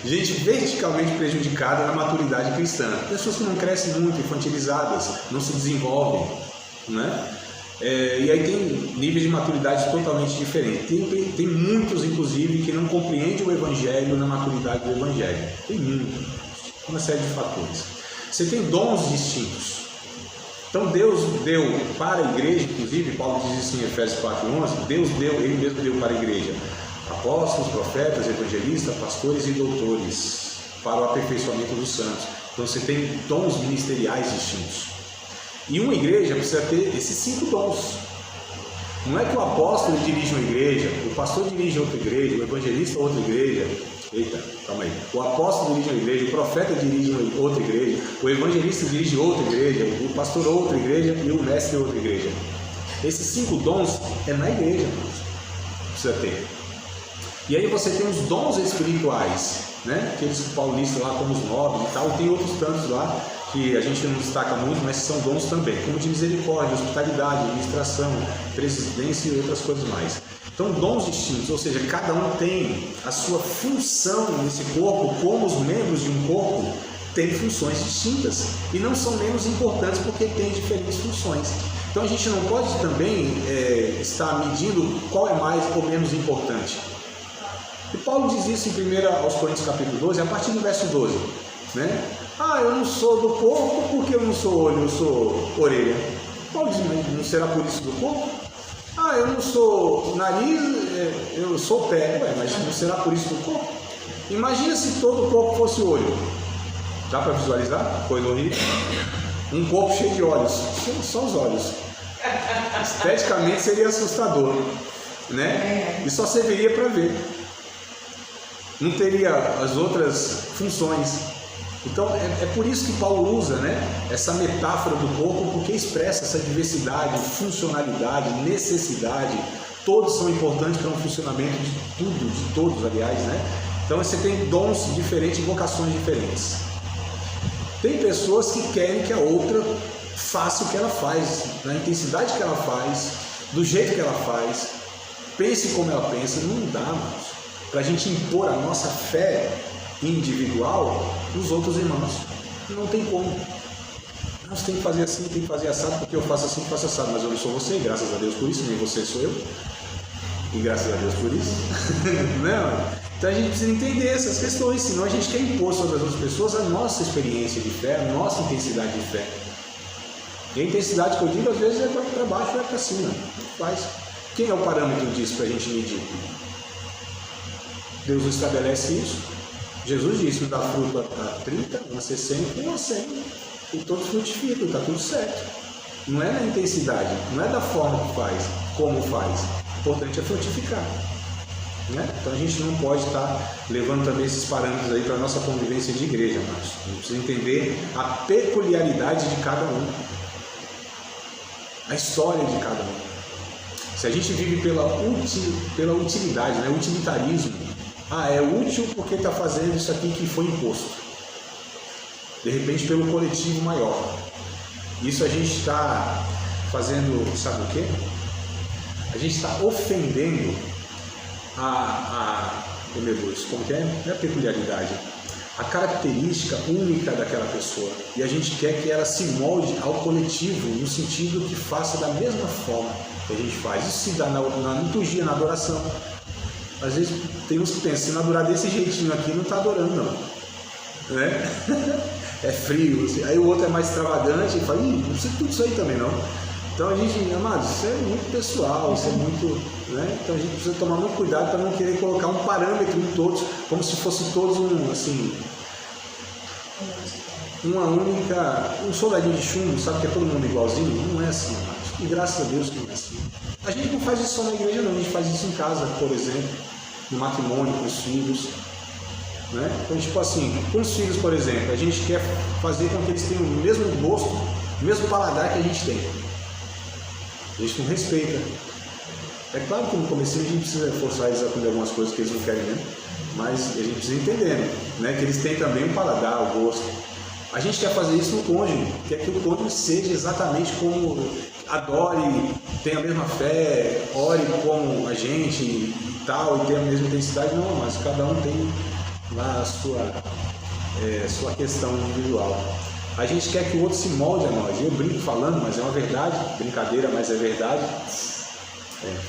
gente verticalmente prejudicada na maturidade cristã. Pessoas que não crescem muito, infantilizadas, não se desenvolvem. Né? E aí tem níveis de maturidade totalmente diferentes. Tem muitos, inclusive, que não compreendem o Evangelho na maturidade do Evangelho. Tem muitos, uma série de fatores. Você tem dons distintos. Então Deus deu para a igreja, inclusive, Paulo diz isso em Efésios 4:11, Deus deu, Ele mesmo deu para a igreja apóstolos, profetas, evangelistas, pastores e doutores para o aperfeiçoamento dos santos. Então você tem dons ministeriais distintos. E uma igreja precisa ter esses 5 dons. Não é que o apóstolo dirige uma igreja, o pastor dirige outra igreja, o evangelista outra igreja. Eita, calma aí. O apóstolo dirige uma igreja, o profeta dirige outra igreja, o evangelista dirige outra igreja, o pastor outra igreja e o mestre outra igreja. Esses 5 dons é na igreja, precisa ter. E aí você tem os dons espirituais, né? Aqueles que Paulo lista lá como os nobres e tal, e tem outros tantos lá que a gente não destaca muito, mas são dons também, como de misericórdia, hospitalidade, administração, presidência e outras coisas mais. Então, dons distintos, ou seja, cada um tem a sua função nesse corpo, como os membros de um corpo têm funções distintas e não são menos importantes porque têm diferentes funções. Então, a gente não pode também estar medindo qual é mais ou menos importante. E Paulo diz isso em 1 aos Coríntios capítulo 12, a partir do verso 12, né? Eu não sou do corpo porque eu não sou olho, eu sou orelha. Paulo diz, mas não será por isso do corpo? Eu não sou nariz, eu sou pé. Mas não será por isso do corpo? Imagina se todo o corpo fosse olho. Dá para visualizar? Coisa horrível. Um corpo cheio de olhos, só os olhos. Esteticamente seria assustador, né? E só serviria para ver. Não teria as outras funções. Então é por isso que Paulo usa, né, essa metáfora do corpo, porque expressa essa diversidade, funcionalidade, necessidade. Todos são importantes para um funcionamento de todos, aliás, né? Então você tem dons diferentes e vocações diferentes. Tem pessoas que querem que a outra faça o que ela faz, na intensidade que ela faz, do jeito que ela faz, pense como ela pensa. Não dá, mas para a gente impor a nossa fé individual nos outros irmãos. Não tem como. Nós tem que fazer assim, tem que fazer assado, porque eu faço assim, faço assado, mas eu não sou você, graças a Deus por isso, nem você sou eu. E graças a Deus por isso. Não. Então a gente precisa entender essas questões, senão a gente quer impor sobre as outras pessoas a nossa experiência de fé, a nossa intensidade de fé. E a intensidade que eu digo, às vezes, é para baixo ou é para cima. Faz. Quem é o parâmetro disso para a gente medir? Deus estabelece isso. Jesus disse, me dá fruto a 30, a 60 e a 100. e todos frutificam, está tudo certo. Não é na intensidade, não é da forma que faz, como faz. O importante é frutificar. Né? Então a gente não pode estar levando também esses parâmetros aí para a nossa convivência de igreja, mas a gente precisa entender a peculiaridade de cada um, a história de cada um. Se a gente vive pela utilidade, né? Utilitarismo, é útil porque está fazendo isso aqui que foi imposto, de repente pelo coletivo maior. Isso a gente está fazendo, sabe o quê? A gente está ofendendo meu Deus, como que é? Não é a peculiaridade, a característica única daquela pessoa. E a gente quer que ela se molde ao coletivo, no sentido que faça da mesma forma que a gente faz. Isso se dá na liturgia, na adoração. Às vezes tem uns que pensam, se não adorar desse jeitinho aqui, não está adorando não. Né? É frio, assim. Aí o outro é mais extravagante e fala, não precisa tudo isso aí também não. Então a gente, amados, isso é muito pessoal, isso é muito, né? Então a gente precisa tomar muito cuidado para não querer colocar um parâmetro em todos, como se fosse todos uma única, um soldadinho de chumbo, sabe que é todo mundo igualzinho? Não é assim, amados. E graças a Deus que não é assim. A gente não faz isso só na igreja não, a gente faz isso em casa, por exemplo, no matrimônio, com os filhos. Né? Então, tipo assim, com os filhos, por exemplo, a gente quer fazer com que eles tenham o mesmo gosto, o mesmo paladar que a gente tem. A gente não respeita. É claro que no começo a gente precisa forçar eles a comer algumas coisas que eles não querem mesmo, mas a gente precisa entender, né? Que eles têm também um paladar, o gosto. A gente quer fazer isso no cônjuge, quer que o cônjuge seja exatamente como adore, tenha a mesma fé, ore como a gente e tal, e tenha a mesma intensidade. Não, mas cada um tem lá a sua questão individual. A gente quer que o outro se molde a nós. Eu brinco falando, mas é uma verdade, brincadeira, mas é verdade.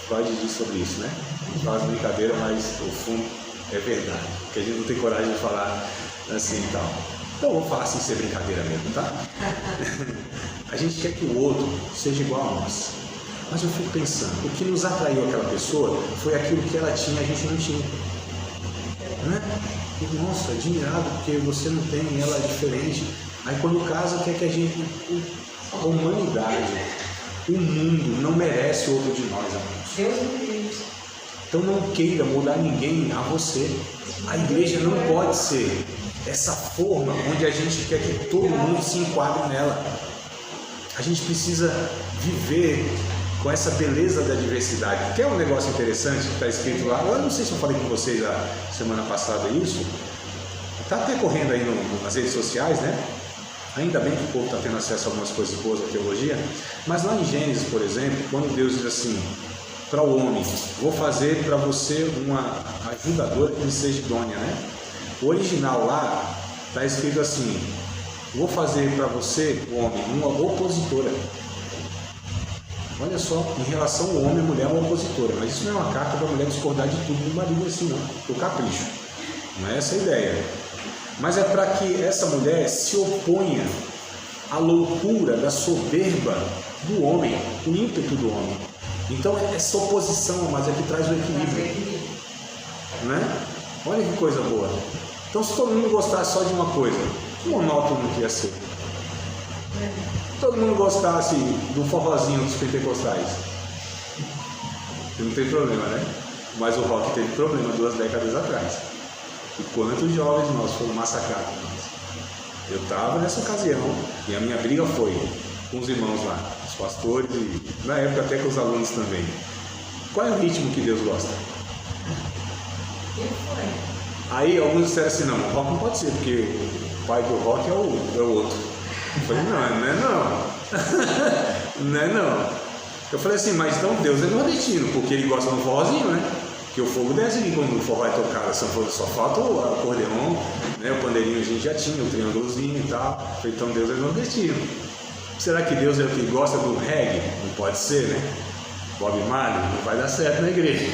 Freud diz sobre isso, né? A gente faz brincadeira, mas o fundo é verdade, porque a gente não tem coragem de falar assim e tal. Então vamos falar sem ser brincadeira mesmo, tá? A gente quer que o outro seja igual a nós. Mas eu fico pensando, o que nos atraiu aquela pessoa foi aquilo que ela tinha e a gente não tinha. Né? E, nossa, admirado porque você não tem, ela é diferente. Aí quando casa, quer que a gente... A humanidade, o mundo não merece outro de nós, amigos. Deus me livre. Então não queira mudar ninguém a você. A igreja não pode ser essa forma onde a gente quer que todo mundo se enquadre nela. A gente precisa viver com essa beleza da diversidade. Quer um negócio interessante que está escrito lá? Eu não sei se eu falei com vocês a semana passada isso. Está até correndo aí nas redes sociais, né? Ainda bem que o povo está tendo acesso a algumas coisas boas da teologia. Mas lá em Gênesis, por exemplo, quando Deus diz assim para o homem, vou fazer para você uma ajudadora que lhe seja idônea, né? O original lá está escrito assim, vou fazer para você, o homem, uma opositora. Olha só, em relação ao homem, a mulher é uma opositora, mas isso não é uma carta para a mulher discordar de tudo do marido assim, não, por capricho. Não é essa a ideia. Mas é para que essa mulher se oponha à loucura da soberba do homem, o ímpeto do homem. Então essa oposição, mas é que traz o equilíbrio. Né? Olha que coisa boa. Então se todo mundo gostasse só de uma coisa, que monótono que ia ser. Se todo mundo gostasse do forrozinho dos pentecostais, não tem problema, né? Mas o rock teve problema 2 décadas atrás. E quantos jovens nossos foram massacrados? Eu estava nessa ocasião e a minha briga foi com os irmãos lá, os pastores e na época até com os alunos também. Qual é o ritmo que Deus gosta? Aí alguns disseram assim, não, o rock não pode ser, porque o pai do rock é o outro. Eu falei, não é não. Não é não. Eu falei assim, mas então Deus é nordestino, porque ele gosta de um forrozinho, né? Porque o fogo desce aqui quando o forró é tocado, só falta o acordeon, né? O pandeirinho a gente já tinha, o triângulozinho e tal. Então Deus é nordestino. Será que Deus é o que gosta do reggae? Não pode ser, né? Bob Marley, não vai dar certo na igreja.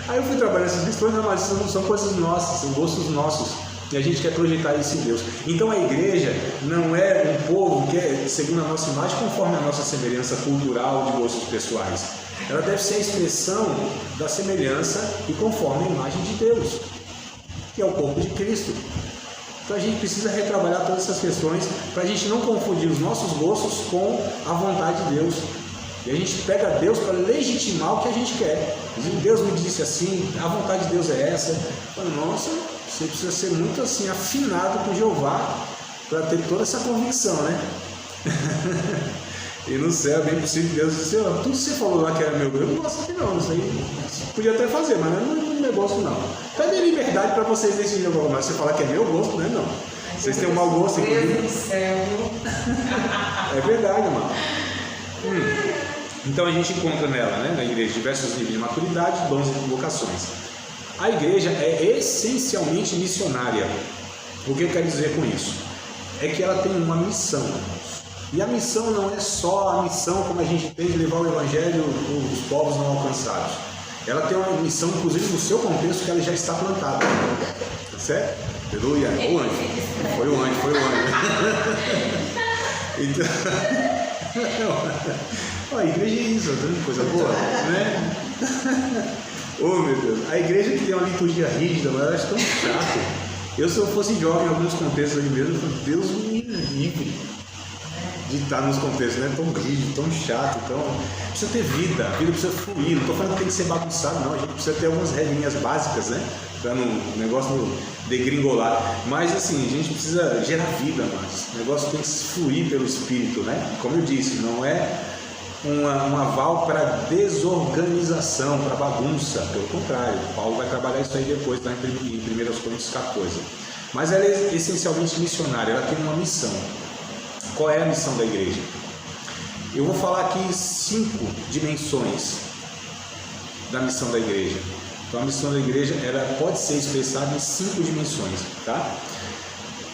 Aí eu fui trabalhar essas questões, mas são coisas nossas, são gostos nossos. E a gente quer projetar isso em Deus. Então a igreja não é um povo que é segundo a nossa imagem, conforme a nossa semelhança cultural de gostos pessoais. Ela deve ser a expressão da semelhança e conforme a imagem de Deus, que é o corpo de Cristo. Então a gente precisa retrabalhar todas essas questões para a gente não confundir os nossos gostos com a vontade de Deus. E a gente pega Deus para legitimar o que a gente quer. Deus me disse assim, a vontade de Deus é essa. Eu falo, nossa, você precisa ser muito assim afinado com Jeová para ter toda essa convicção, né? E no céu é bem possível que Deus disse, tudo que você falou lá que era meu Deus, eu não gosto aqui não, isso aí podia até fazer, mas não é meu gosto não. Então é liberdade para vocês decidirem, mas você falar que é meu gosto, não é não. Vocês têm um mau gosto aqui. É verdade, mano. Então a gente encontra nela, né, na igreja, diversos níveis de maturidade, dons e vocações. A igreja é essencialmente missionária. O que eu quero dizer com isso? É que ela tem uma missão. E a missão não é só a missão como a gente tem de levar o evangelho dos povos não alcançados. Ela tem uma missão, inclusive no seu contexto, que ela já está plantada. Tá certo? Aleluia. O anjo. Foi o anjo. Então, a igreja é isso, coisa boa, né? Oh meu Deus, a igreja que tem uma liturgia rígida, mas eu acho tão chato. Eu, se eu fosse jovem em alguns contextos ali mesmo, Deus me livre de estar nos contextos, né? Tão rígido, tão chato, tão... Precisa ter vida, a vida precisa fluir. Não estou falando que tem que ser bagunçado, não. A gente precisa ter algumas regrinhas básicas, né? Para no negócio degringolar. Mas assim, a gente precisa gerar vida, mas o negócio tem que fluir pelo Espírito, né? Como eu disse, não é um aval para desorganização, para bagunça. Pelo contrário, Paulo vai trabalhar isso aí depois, tá? Em 1 Coríntios 14. Mas ela é essencialmente missionária, ela tem uma missão. Qual é a missão da igreja? Eu vou falar aqui 5 dimensões da missão da igreja. Então a missão da igreja ela pode ser expressada em 5 dimensões, tá?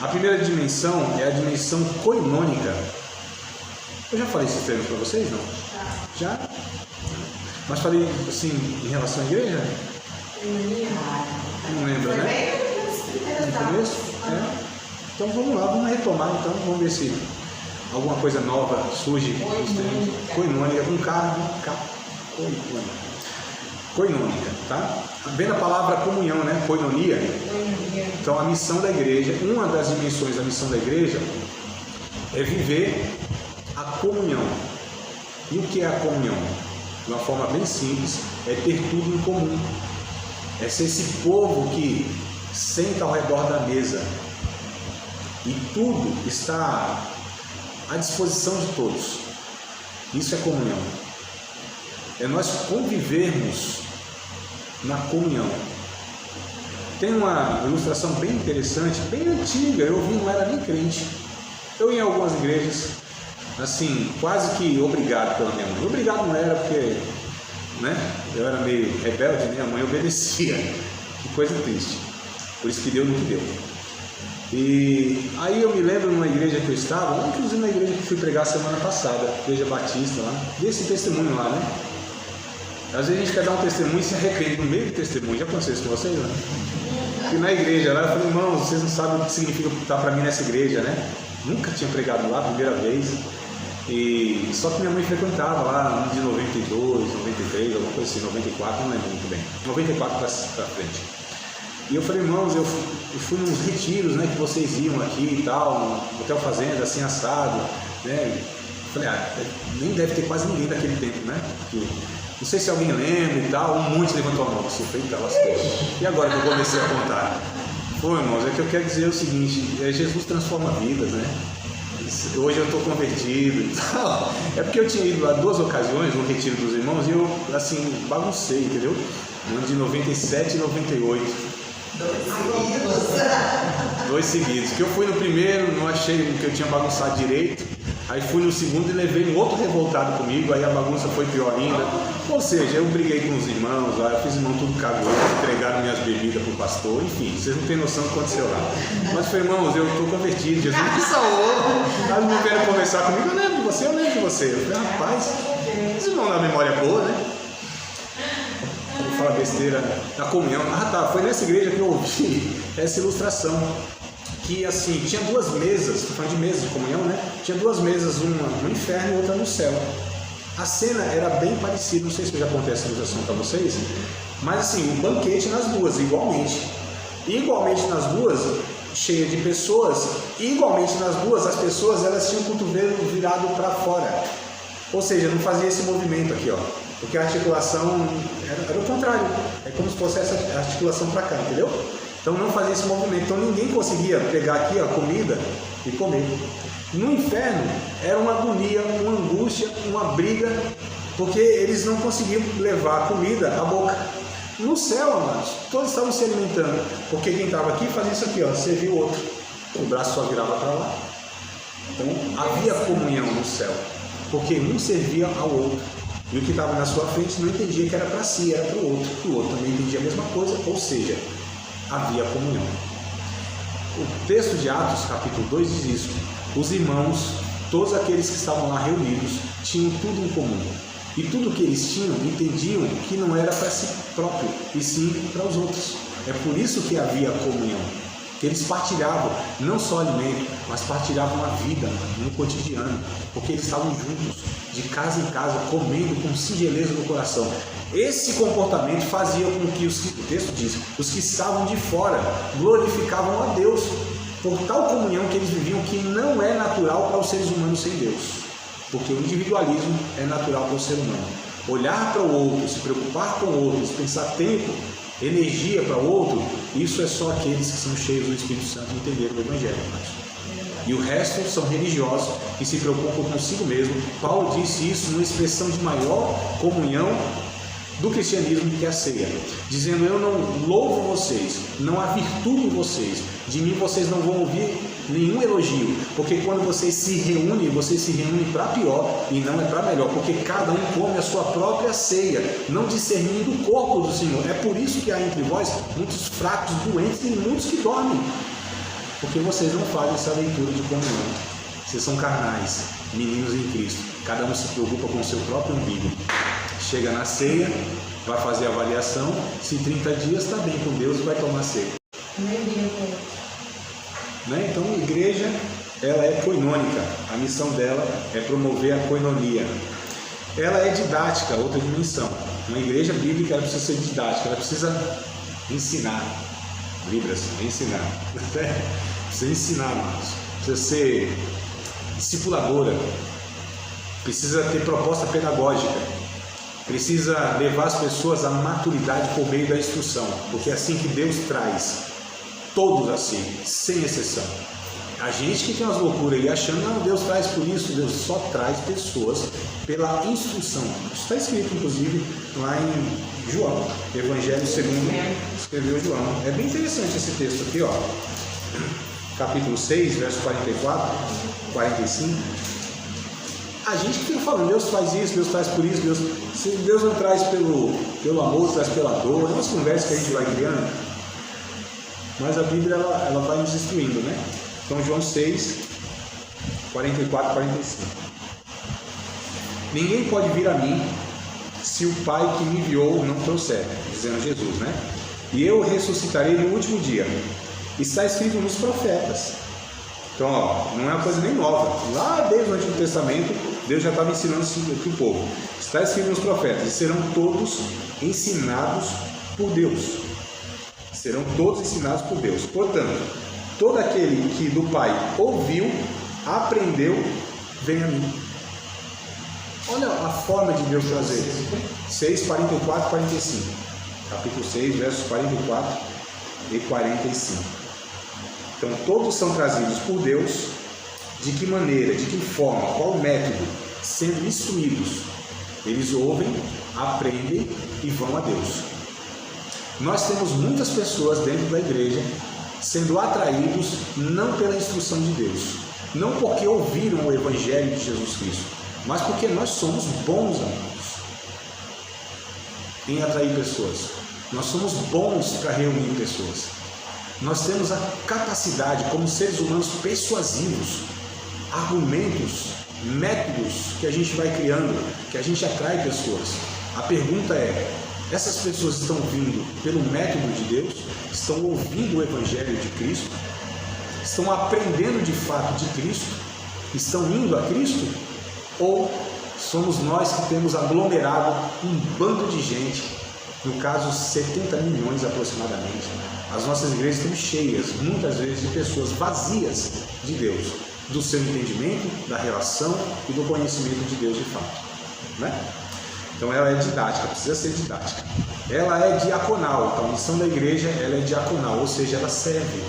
A primeira dimensão é a dimensão koinônica. Eu já falei esses termos para vocês, não? Já? Mas falei assim em relação à igreja? Não lembro, né? No começo? É. Então vamos lá, vamos retomar então, vamos ver se alguma coisa nova surge. Koinônica, com K, koinônica, tá? Vendo a palavra comunhão, né? Koinonia. Então a missão da igreja, uma das dimensões da missão da igreja é viver a comunhão. E o que é a comunhão? De uma forma bem simples, é ter tudo em comum. É ser esse povo que senta ao redor da mesa e tudo está à disposição de todos. Isso é comunhão. É nós convivermos na comunhão. Tem uma ilustração bem interessante, bem antiga, eu vi, não era nem crente. Eu ia em algumas igrejas, assim, quase que obrigado pela minha mãe. Obrigado não era porque, né, eu era meio rebelde, minha mãe obedecia. Que coisa triste. Por isso que deu no que deu. E aí eu me lembro numa igreja que eu estava, inclusive na igreja que fui pregar semana passada, igreja batista lá, desse testemunho lá, né? Às vezes a gente quer dar um testemunho e se arrepende no meio do testemunho. Já aconteceu isso com vocês, né? E na igreja lá eu falei, irmãos, vocês não sabem o que significa estar para mim nessa igreja, né? Nunca tinha pregado lá, primeira vez. E só que minha mãe frequentava lá de 92, 93, alguma coisa assim, 94, não lembro muito bem. 94 para frente. E eu falei, irmãos, eu fui nos retiros, né, que vocês iam aqui e tal, no Hotel Fazenda, assim, assado, né? Eu falei, nem deve ter quase ninguém daquele tempo, né? Porque, não sei se alguém lembra e tal, um monte levantou a mão, eu falei, tá, lascou. E agora que eu comecei a contar? Pô, irmãos, é que eu quero dizer o seguinte, Jesus transforma vidas, né? Hoje eu estou convertido e tal. É porque eu tinha ido lá 2 ocasiões no retiro dos irmãos e eu, assim, baguncei, entendeu? No ano de 97 e 98. 2 seguidos. Que eu fui no primeiro, não achei que eu tinha bagunçado direito. Aí fui no segundo e levei um outro revoltado comigo. Aí a bagunça foi pior ainda. Ou seja, eu briguei com os irmãos lá. Eu fiz irmão tudo cagoto, entregaram minhas bebidas pro pastor. Enfim, vocês não têm noção do que aconteceu lá. Mas foi, irmãos, eu estou convertido. Jesus me salvou. Eles não vieram conversar comigo. Eu lembro de você, eu lembro de você. Eu falei, rapaz, vocês não dão memória boa, né? Vou falar besteira, na comunhão. Foi nessa igreja que eu ouvi essa ilustração, que assim, tinha 2 mesas, estou falando de mesas de comunhão, né? Tinha 2 mesas, uma no inferno e outra no céu. A cena era bem parecida, não sei se eu já contei essa ilustração para vocês, mas assim, um banquete nas 2, igualmente. E igualmente nas 2, cheia de pessoas, e igualmente nas duas, as pessoas elas tinham o cotovelo virado para fora, ou seja, não fazia esse movimento aqui, ó, porque a articulação era o contrário, é como se fosse essa articulação para cá, entendeu? Então não fazia esse movimento, então ninguém conseguia pegar aqui a comida e comer. No inferno era uma agonia, uma angústia, uma briga, porque eles não conseguiam levar a comida à boca. No céu, amados, todos estavam se alimentando, porque quem estava aqui fazia isso aqui, ó, servia o outro, o braço só virava para lá. Então havia comunhão no céu, porque um servia ao outro, e o que estava na sua frente não entendia que era para si, era para o outro também entendia a mesma coisa, ou seja, havia comunhão. O texto de Atos, capítulo 2, diz isso: os irmãos, todos aqueles que estavam lá reunidos, tinham tudo em comum. E tudo que eles tinham, entendiam que não era para si próprio, e sim para os outros. É por isso que havia comunhão. Que eles partilhavam não só alimento, mas partilhavam a vida no cotidiano. Porque eles estavam juntos, de casa em casa, comendo com singeleza no coração. Esse comportamento fazia com que, o texto diz, os que estavam de fora glorificavam a Deus. Por tal comunhão que eles viviam, que não é natural para os seres humanos sem Deus. Porque o individualismo é natural para o ser humano. Olhar para o outro, se preocupar com o outro, pensar tempo, energia para o outro, isso é só aqueles que são cheios do Espírito Santo e entenderam o Evangelho. E o resto são religiosos que se preocupam consigo mesmo. Paulo disse isso numa expressão de maior comunhão do cristianismo, que é a ceia, dizendo: eu não louvo vocês, não há virtude em vocês, de mim vocês não vão ouvir nenhum elogio, porque quando vocês se reúnem para pior e não é para melhor, porque cada um come a sua própria ceia, não discernindo o corpo do Senhor. É por isso que há entre vós muitos fracos, doentes e muitos que dormem, porque vocês não fazem essa leitura de comunhão. Vocês são carnais, meninos em Cristo, cada um se preocupa com o seu próprio umbigo. Chega na ceia, vai fazer a avaliação, se 30 dias está bem com Deus, vai tomar ceia. Né? Então a igreja, ela é koinônica, a missão dela é promover a koinonia. Ela é didática, outra dimensão. Uma igreja bíblica, ela precisa ser didática, ela precisa ensinar. Libras, ensinar. Precisa ensinar, irmãos. Precisa ser discipuladora. Precisa ter proposta pedagógica. Precisa levar as pessoas à maturidade por meio da instrução, porque é assim que Deus traz, todos assim, sem exceção. A gente que tem umas loucuras aí achando, não, Deus traz por isso, Deus só traz pessoas pela instrução. Isso está escrito, inclusive, lá em João, Evangelho segundo escreveu João. É bem interessante esse texto aqui, ó, capítulo 6, verso 44, 45. A gente fica falando, Deus faz isso, Deus traz por isso, se Deus não traz pelo amor, traz pela dor, é umas conversas que a gente vai criando, mas a Bíblia ela vai nos instruindo, né? Então João 6, 44, 45. Ninguém pode vir a mim se o Pai que me enviou não trouxer, dizendo Jesus, né? E eu ressuscitarei no último dia. Está escrito nos profetas. Então, ó, não é uma coisa nem nova. Lá desde o Antigo Testamento, Deus já estava ensinando isso para o povo. Está escrito nos profetas: e serão todos ensinados por Deus. Serão todos ensinados por Deus. Portanto, todo aquele que do Pai ouviu, aprendeu, vem a mim. Olha a forma de Deus trazer. 6, 44, 45. Capítulo 6, versos 44 e 45. Então, todos são trazidos por Deus. De que maneira, de que forma, qual método? Sendo instruídos. Eles ouvem, aprendem e vão a Deus. Nós temos muitas pessoas dentro da igreja sendo atraídos não pela instrução de Deus, não porque ouviram o Evangelho de Jesus Cristo, mas porque nós somos bons, amados, em atrair pessoas. Nós somos bons para reunir pessoas. Nós temos a capacidade, como seres humanos persuasivos, argumentos, métodos que a gente vai criando, que a gente atrai pessoas. A pergunta é: essas pessoas estão vindo pelo método de Deus? Estão ouvindo o Evangelho de Cristo? Estão aprendendo de fato de Cristo? Estão indo a Cristo? Ou somos nós que temos aglomerado um bando de gente no caso 70 milhões aproximadamente, as nossas igrejas estão cheias, muitas vezes, de pessoas vazias de Deus, do seu entendimento, da relação e do conhecimento de Deus de fato, né? Então ela é didática, precisa ser didática. Ela é diaconal, então a missão da igreja ela é diaconal, ou seja, ela serve.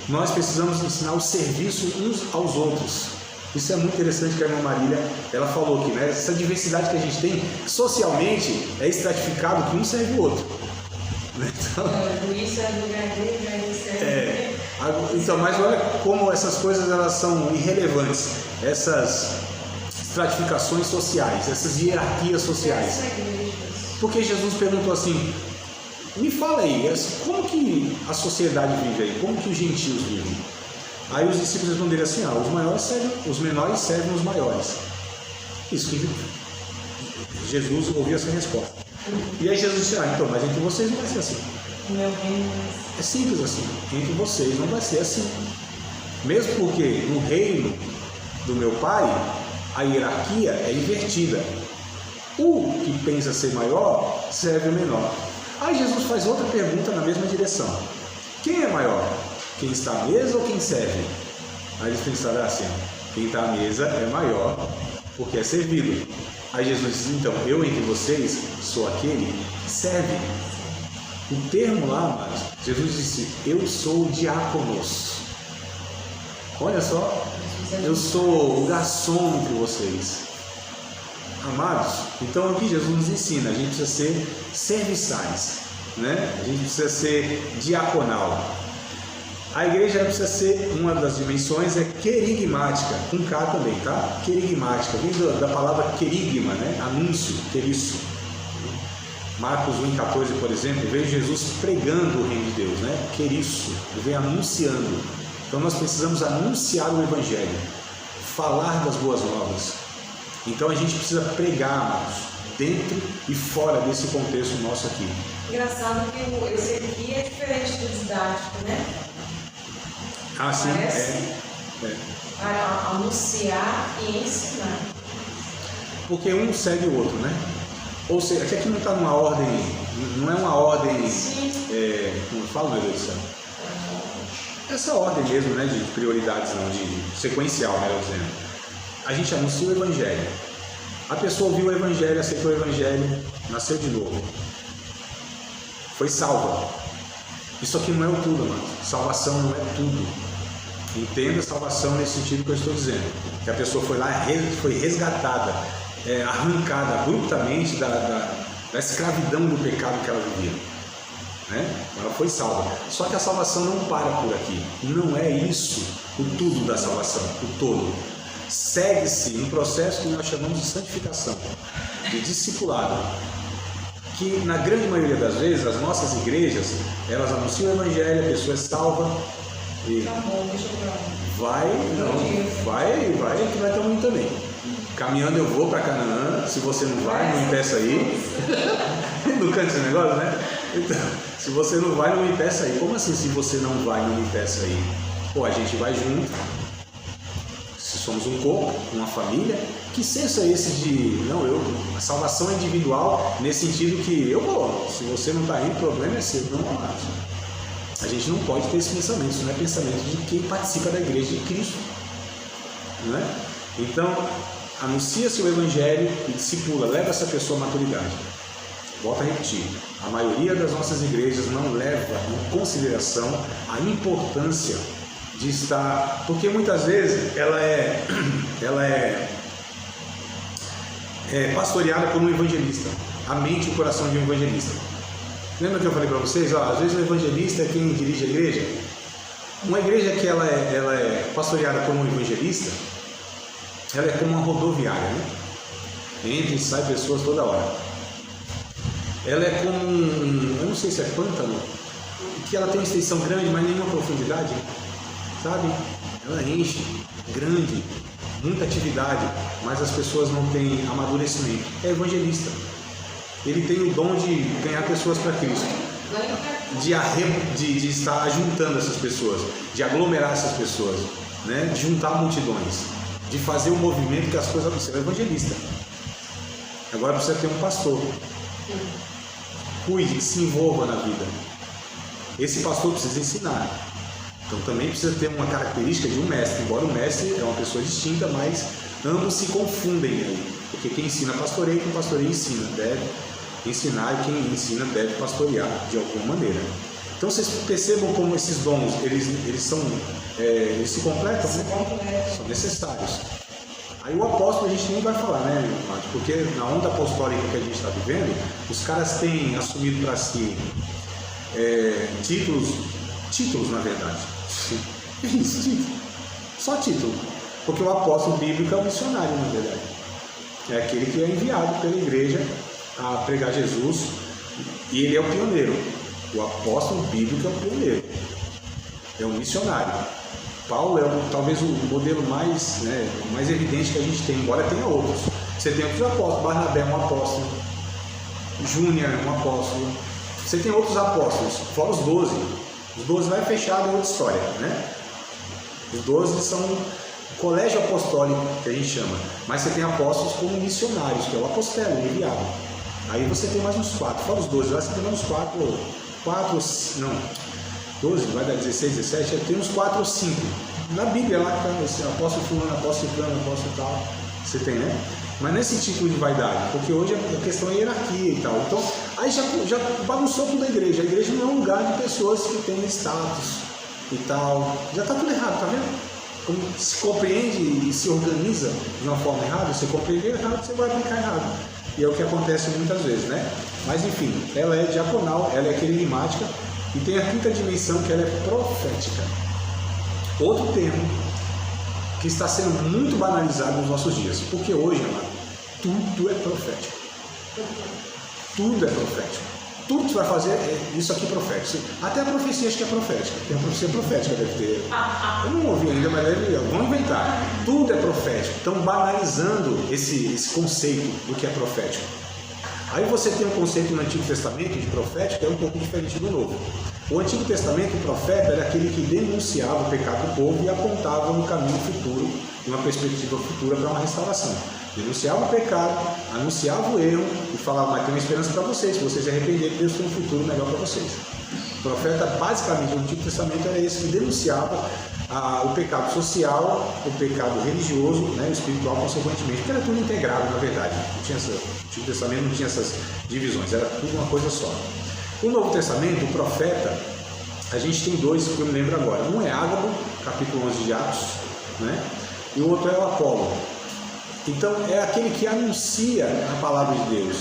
Nós precisamos ensinar o serviço uns aos outros. Isso é muito interessante que a irmã Marília, ela falou aqui, né? Essa diversidade que a gente tem, socialmente, é estratificado que um serve o outro. Então, Luiz é do lugar dele, então, mas olha como essas coisas elas são irrelevantes, essas estratificações sociais, essas hierarquias sociais. Porque Jesus perguntou assim, me fala aí, como que a sociedade vive aí? Como que os gentios vivem? Aí os discípulos responderam assim, os menores servem os maiores. Isso que Jesus ouviu essa resposta. E aí Jesus disse, então, mas entre vocês não vai ser assim. É simples assim, entre vocês não vai ser assim. Mesmo porque no reino do meu Pai, a hierarquia é invertida. O que pensa ser maior, serve o menor. Aí Jesus faz outra pergunta na mesma direção. Quem é maior? Quem está à mesa ou quem serve? Aí eles pensaram assim, quem está à mesa é maior, porque é servido. Aí Jesus diz, então, eu entre vocês sou aquele que serve. O termo lá, amados, Jesus disse, eu sou o diáconos. Olha só, eu sou o garçom entre vocês. Amados, então aqui Jesus nos ensina, a gente precisa ser serviçais, né? A gente precisa ser diaconal. A igreja precisa ser, uma das dimensões é querigmática, com K também, tá? Querigmática, vem da palavra querigma, né? Anúncio, queriço. Marcos 1,14, por exemplo, veio Jesus pregando o reino de Deus, né? Queriço, ele vem anunciando. Então nós precisamos anunciar o Evangelho, falar das boas novas. Então a gente precisa pregar, amados, dentro e fora desse contexto nosso aqui. Engraçado que esse aqui é diferente do didático, né? Ah, sim, anunciar e ensinar. Porque um segue o outro, né? Ou seja, aqui não está numa ordem, não é uma ordem, como fala, meu Deus do céu? Essa ordem mesmo, né, de prioridades, não, de sequencial, melhor dizendo. A gente anuncia o Evangelho. A pessoa ouviu o Evangelho, aceitou o Evangelho, nasceu de novo. Foi salva. Isso aqui não é o tudo, mano. Salvação não é tudo. Entenda a salvação nesse sentido que eu estou dizendo. Que a pessoa foi lá, foi resgatada, arrancada abruptamente da escravidão do pecado que ela vivia. Né? Ela foi salva. Só que a salvação não para por aqui. Não é isso o tudo da salvação, o todo. Segue-se um processo que nós chamamos de santificação, de discipulado. Que na grande maioria das vezes as nossas igrejas, elas anunciam o Evangelho, a pessoa é salva e vai que vai ter um também. Caminhando eu vou para Canaã, se você não vai, não me peça aí. Não canta esse negócio, né? Então, se você não vai, não me peça aí. Como assim se você não vai, não me peça aí? Pô, a gente vai junto. Se somos um corpo, uma família, que senso é esse de, a salvação é individual, nesse sentido que eu vou, se você não está indo, o problema é seu, não. A gente não pode ter esse pensamento, isso não é pensamento de quem participa da igreja de Cristo, não é? Então, anuncia-se o Evangelho e discipula, leva essa pessoa à maturidade. Volto a repetir, a maioria das nossas igrejas não leva em consideração a importância de estar, porque muitas vezes ela é pastoreada por um evangelista, a mente e o coração de um evangelista. Lembra que eu falei para vocês? Às vezes o evangelista é quem dirige a igreja. Uma igreja que ela é pastoreada por um evangelista, ela é como uma rodoviária, né? Entra e sai pessoas toda hora. Ela é como eu não sei se é pântano, que ela tem uma extensão grande, mas nenhuma profundidade. Sabe? Ela enche, grande, muita atividade, mas as pessoas não têm amadurecimento. É evangelista. Ele tem o dom de ganhar pessoas para Cristo, de estar juntando essas pessoas, de aglomerar essas pessoas, né? De juntar multidões, de fazer o movimento que as coisas acontecem. É evangelista. Agora precisa ter um pastor. cuide, que se envolva na vida. Esse pastor precisa ensinar. Então também precisa ter uma característica de um mestre, embora o mestre é uma pessoa distinta, mas ambos se confundem aí. Porque quem ensina pastoreia, quem pastoreia ensina, deve ensinar, e quem ensina deve pastorear de alguma maneira. Então vocês percebam como esses dons, eles se completam, né? São necessários. Aí o apóstolo a gente nem vai falar, né, Márcio? Porque na onda apostólica que a gente está vivendo, os caras têm assumido para si títulos na verdade. Isso, título. Só título. Porque o apóstolo bíblico é um missionário, na verdade. É aquele que é enviado pela igreja a pregar Jesus, e ele é o pioneiro. O apóstolo bíblico é o pioneiro. É um missionário. Paulo é talvez o modelo mais evidente que a gente tem, embora tenha outros. Você tem outros apóstolos. Barnabé é um apóstolo. Júnior é um apóstolo. Você tem outros apóstolos, fora os 12. Os 12 vai fechado em outra história, né? Os 12 são o colégio apostólico, que a gente chama. Mas você tem apóstolos como missionários, que é o apostelo, o enviado. Aí você tem mais uns 4, fora os 12, lá você tem mais uns 12, vai dar 16, 17, tem uns 4 ou 5. Na Bíblia lá que está esse apóstolo fulano, apóstolo plano, apóstolo tal, você tem, né? Mas nesse título de vaidade, porque hoje a questão é hierarquia e tal. Então, aí já bagunçou tudo a igreja. A igreja não é um lugar de pessoas que têm status e tal. Já está tudo errado, tá vendo? Como se compreende e se organiza de uma forma errada, você compreender errado, você vai aplicar errado. E é o que acontece muitas vezes, né? Mas enfim, ela é diaconal, ela é querigmática e tem a quinta dimensão, que ela é profética. Outro termo que está sendo muito banalizado nos nossos dias, porque hoje, amado, tudo é profético. Tudo é profético. Tudo que você vai fazer é isso aqui profético. Até a profecia acho que é profética. Tem a profecia profética, deve ter. Eu não ouvi ainda, mas vão inventar. Tudo é profético. Estão banalizando esse conceito do que é profético. Aí você tem um conceito no Antigo Testamento de profético que é um pouco diferente do Novo. O Antigo Testamento, o profeta era aquele que denunciava o pecado do povo e apontava um caminho futuro, uma perspectiva futura para uma restauração. Denunciava o pecado, anunciava o erro e falava, mas tem uma esperança para vocês, se vocês se arrependerem, Deus tem um futuro melhor para vocês. O profeta, basicamente, no Antigo Testamento era esse que denunciava o pecado social, o pecado religioso, né, o espiritual, consequentemente, porque era tudo integrado, na verdade. O Antigo Testamento não tinha essas divisões, era tudo uma coisa só. O Novo Testamento, o profeta, a gente tem dois que eu me lembro agora. Um é Ágabo, capítulo 11 de Atos, né? E o outro é o Apolo. Então, é aquele que anuncia a palavra de Deus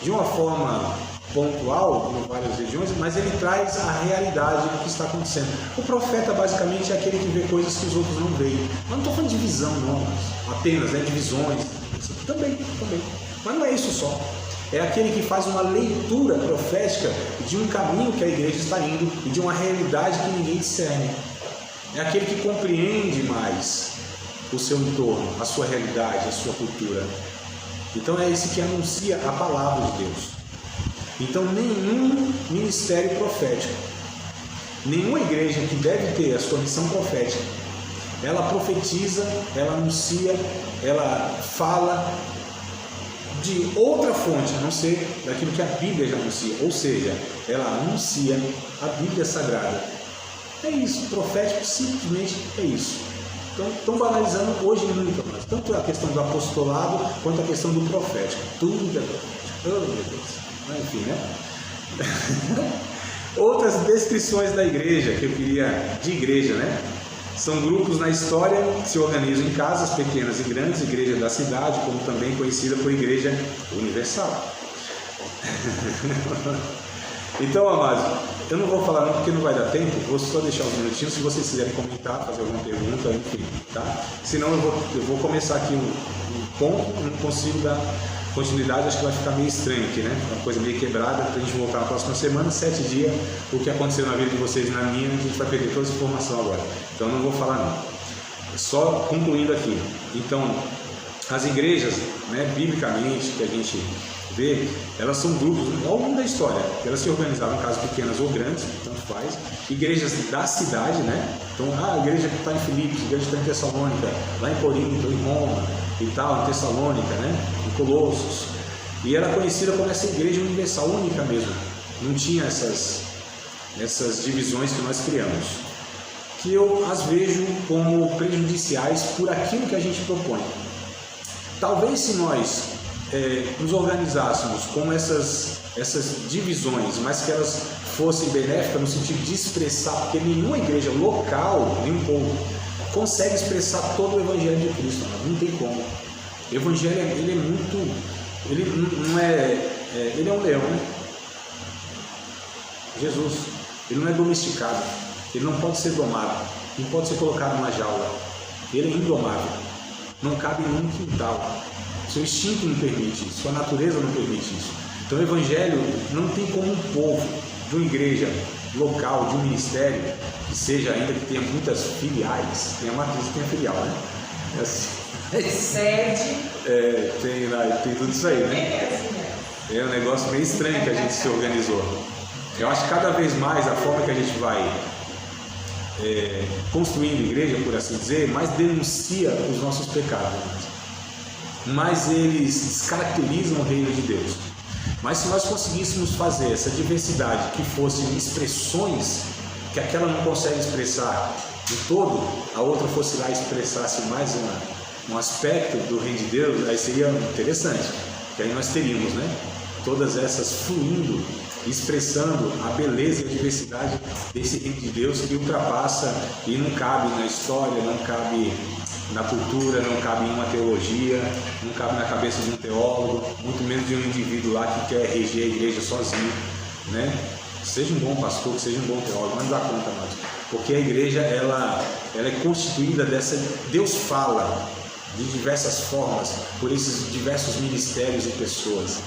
de uma forma pontual, em várias regiões, mas ele traz a realidade do que está acontecendo. O profeta, basicamente, é aquele que vê coisas que os outros não veem. Mas não estou falando de visão, não, apenas, né? Divisões. Também. Mas não é isso só. É aquele que faz uma leitura profética de um caminho que a igreja está indo e de uma realidade que ninguém discerne. É aquele que compreende mais o seu entorno, a sua realidade, a sua cultura. Então é esse que anuncia a palavra de Deus. Então nenhum ministério profético, nenhuma igreja que deve ter a sua missão profética, ela profetiza, ela anuncia, ela fala de outra fonte, a não ser daquilo que a Bíblia já anuncia, ou seja, ela anuncia a Bíblia Sagrada. É isso, profético simplesmente é isso. Então, estão banalizando hoje muito, mas tanto a questão do apostolado quanto a questão do profético. Tudo é profético. Oh, meu Deus. Enfim, né? Outras descrições da igreja, que eu queria, de igreja, né? São grupos na história que se organizam em casas pequenas e grandes, igreja da cidade, como também conhecida por Igreja Universal. Então, amados, eu não vou falar não porque não vai dar tempo, vou só deixar uns minutinhos, se vocês quiserem comentar, fazer alguma pergunta, enfim, tá? Senão eu vou começar aqui um ponto, não consigo dar continuidade, acho que vai ficar meio estranho aqui, né? Uma coisa meio quebrada, para a gente voltar na próxima semana, 7 dias, o que aconteceu na vida de vocês e na minha, a gente vai perder toda essa informação agora. Então não vou falar não. Só concluindo aqui. Então, as igrejas, né, biblicamente, que a gente vê, elas são grupos ao longo da história, elas se organizavam em casas pequenas ou grandes, tanto faz, igrejas da cidade, né? Então, a igreja que está em Filipos, a igreja que está em Tessalônica, lá em Corinto, em Roma e tal, em Tessalônica, né? Em Colossos, e era conhecida como essa igreja universal, única mesmo, não tinha essas divisões que nós criamos, que eu as vejo como prejudiciais por aquilo que a gente propõe. Talvez se nós nos organizássemos com essas divisões, mas que elas fossem benéficas no sentido de expressar, porque nenhuma igreja local, nenhum povo, consegue expressar todo o Evangelho de Cristo, não tem como. O Evangelho, ele é muito, ele é um leão, né? Jesus, ele não é domesticado, ele não pode ser domado, não pode ser colocado numa jaula, ele é indomável, não cabe em um quintal, seu instinto não permite isso, sua natureza não permite isso. Então o Evangelho não tem como um povo, de uma igreja local, de um ministério, que seja ainda que tenha muitas filiais, tem a matriz e tem a filial, né? É assim. Sede. Tem tudo isso aí, né? É um negócio meio estranho que a gente se organizou. Eu acho que cada vez mais a forma que a gente vai construindo igreja, por assim dizer, mais denuncia os nossos pecados, mais eles descaracterizam o reino de Deus. Mas se nós conseguíssemos fazer essa diversidade, que fossem expressões que aquela não consegue expressar de todo, a outra fosse lá e expressasse mais um aspecto do reino de Deus, aí seria interessante, que aí nós teríamos, né, todas essas fluindo, expressando a beleza e a diversidade desse reino de Deus que ultrapassa e não cabe na história, não cabe na cultura, não cabe em uma teologia, não cabe na cabeça de um teólogo, muito menos de um indivíduo lá que quer reger a igreja sozinho, né? Seja um bom pastor, seja um bom teólogo, não dá conta mais, porque a igreja ela é constituída dessa, Deus fala de diversas formas por esses diversos ministérios e pessoas.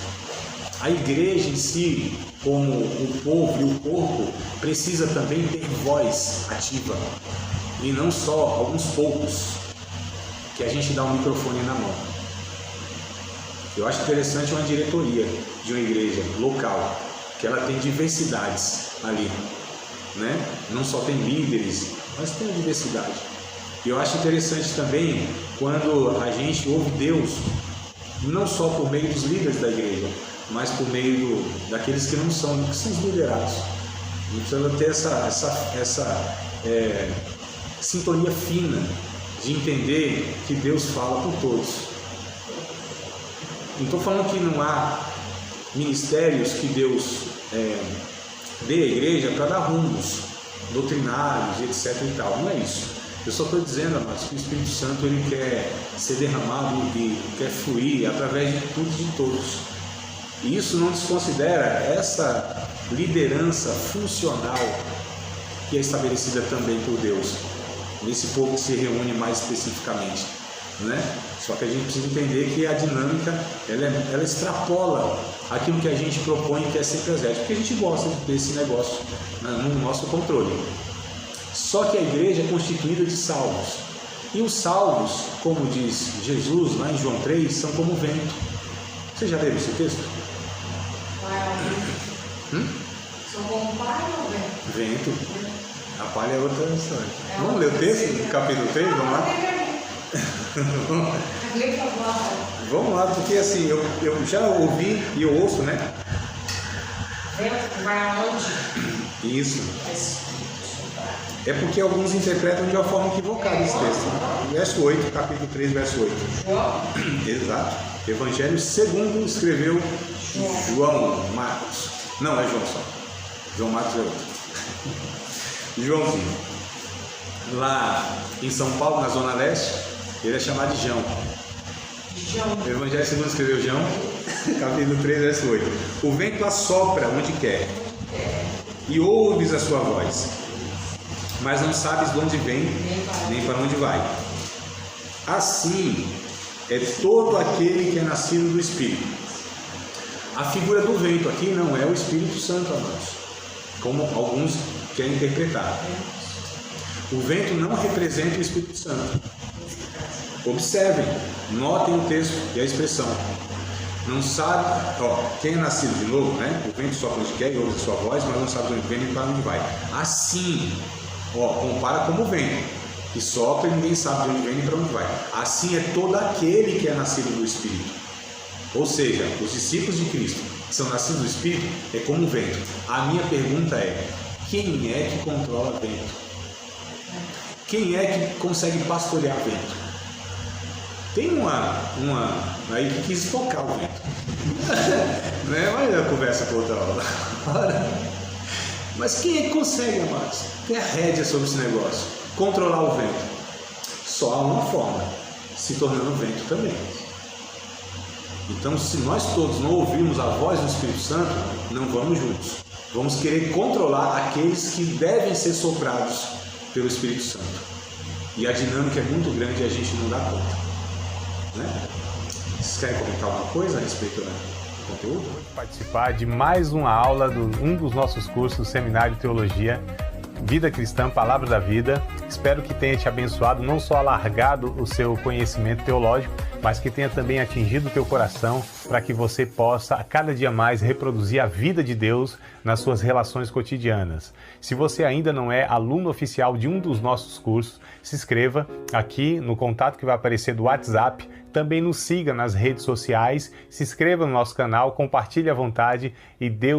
A igreja em si, como o povo e o corpo, precisa também ter voz ativa, e não só alguns poucos que a gente dá um microfone na mão. Eu acho interessante uma diretoria de uma igreja local, que ela tem diversidades ali, né? Não só tem líderes, mas tem a diversidade. E eu acho interessante também quando a gente ouve Deus, não só por meio dos líderes da igreja, mas por meio daqueles que não são, que são os liderados. A gente precisa ter essa sintonia fina de entender que Deus fala por todos. Não estou falando que não há ministérios que Deus dê à igreja para dar rumos doutrinários, etc. e tal. Não é isso. Eu só estou dizendo, amados, que o Espírito Santo ele quer ser derramado e quer fluir através de tudo e de todos. E isso não desconsidera essa liderança funcional que é estabelecida também por Deus, nesse povo que se reúne mais especificamente, né? Só que a gente precisa entender que a dinâmica ela extrapola aquilo que a gente propõe, que é sempre exército, porque a gente gosta desse negócio, né, no nosso controle. Só que a igreja é constituída de salvos, e os salvos, como diz Jesus lá em João 3, são como vento. Vocês já leram esse texto? São como palha ou vento? Vento. A palha é outra história. Vamos ler o texto do capítulo 3? Vamos lá? Vamos lá, porque assim, eu já ouvi e eu ouço, né? Vento vai aonde? Isso. É porque alguns interpretam de uma forma equivocada esse texto. Verso 8, capítulo 3, verso 8. João? Exato. Evangelho segundo escreveu João Marcos. Não, é João só. João Marcos é outro. Joãozinho. Lá em São Paulo, na Zona Leste, ele é chamado de João. O Evangelho segundo escreveu João, capítulo 3, verso 8. O vento assopra onde quer, e ouves a sua voz, mas não sabes de onde vem, nem para onde vai. Assim é todo aquele que é nascido do Espírito. A figura do vento aqui não é o Espírito Santo, amados, como alguns querem interpretar. O vento não representa o Espírito Santo. Observem, notem o texto e a expressão. Não sabe, quem é nascido de novo, né? O vento sopra onde quer e ouve a sua voz, mas não sabe de onde vem nem para onde vai. Assim, compara como o vento, que sopra e ninguém sabe de onde vem nem para onde vai. Assim é todo aquele que é nascido do Espírito. Ou seja, os discípulos de Cristo, que são nascidos do Espírito, é como um vento. A minha pergunta é, quem é que controla vento? Quem é que consegue pastorear vento? Tem uma aí que quis tocar o vento. Né? Mas a conversa por outra hora. Mas quem é que consegue, amados, ter a rédea sobre esse negócio? Controlar o vento? Só há uma forma, se tornando vento também. Então, se nós todos não ouvirmos a voz do Espírito Santo, não vamos juntos. Vamos querer controlar aqueles que devem ser soprados pelo Espírito Santo. E a dinâmica é muito grande e a gente não dá conta. Né? Vocês querem comentar alguma coisa a respeito do conteúdo? Vou participar de mais uma aula de um dos nossos cursos, Seminário de Teologia, Vida Cristã, Palavra da Vida. Espero que tenha te abençoado, não só alargado o seu conhecimento teológico, mas que tenha também atingido o teu coração para que você possa a cada dia mais reproduzir a vida de Deus nas suas relações cotidianas. Se você ainda não é aluno oficial de um dos nossos cursos, se inscreva aqui no contato que vai aparecer do WhatsApp. Também nos siga nas redes sociais, se inscreva no nosso canal, compartilhe à vontade e Deus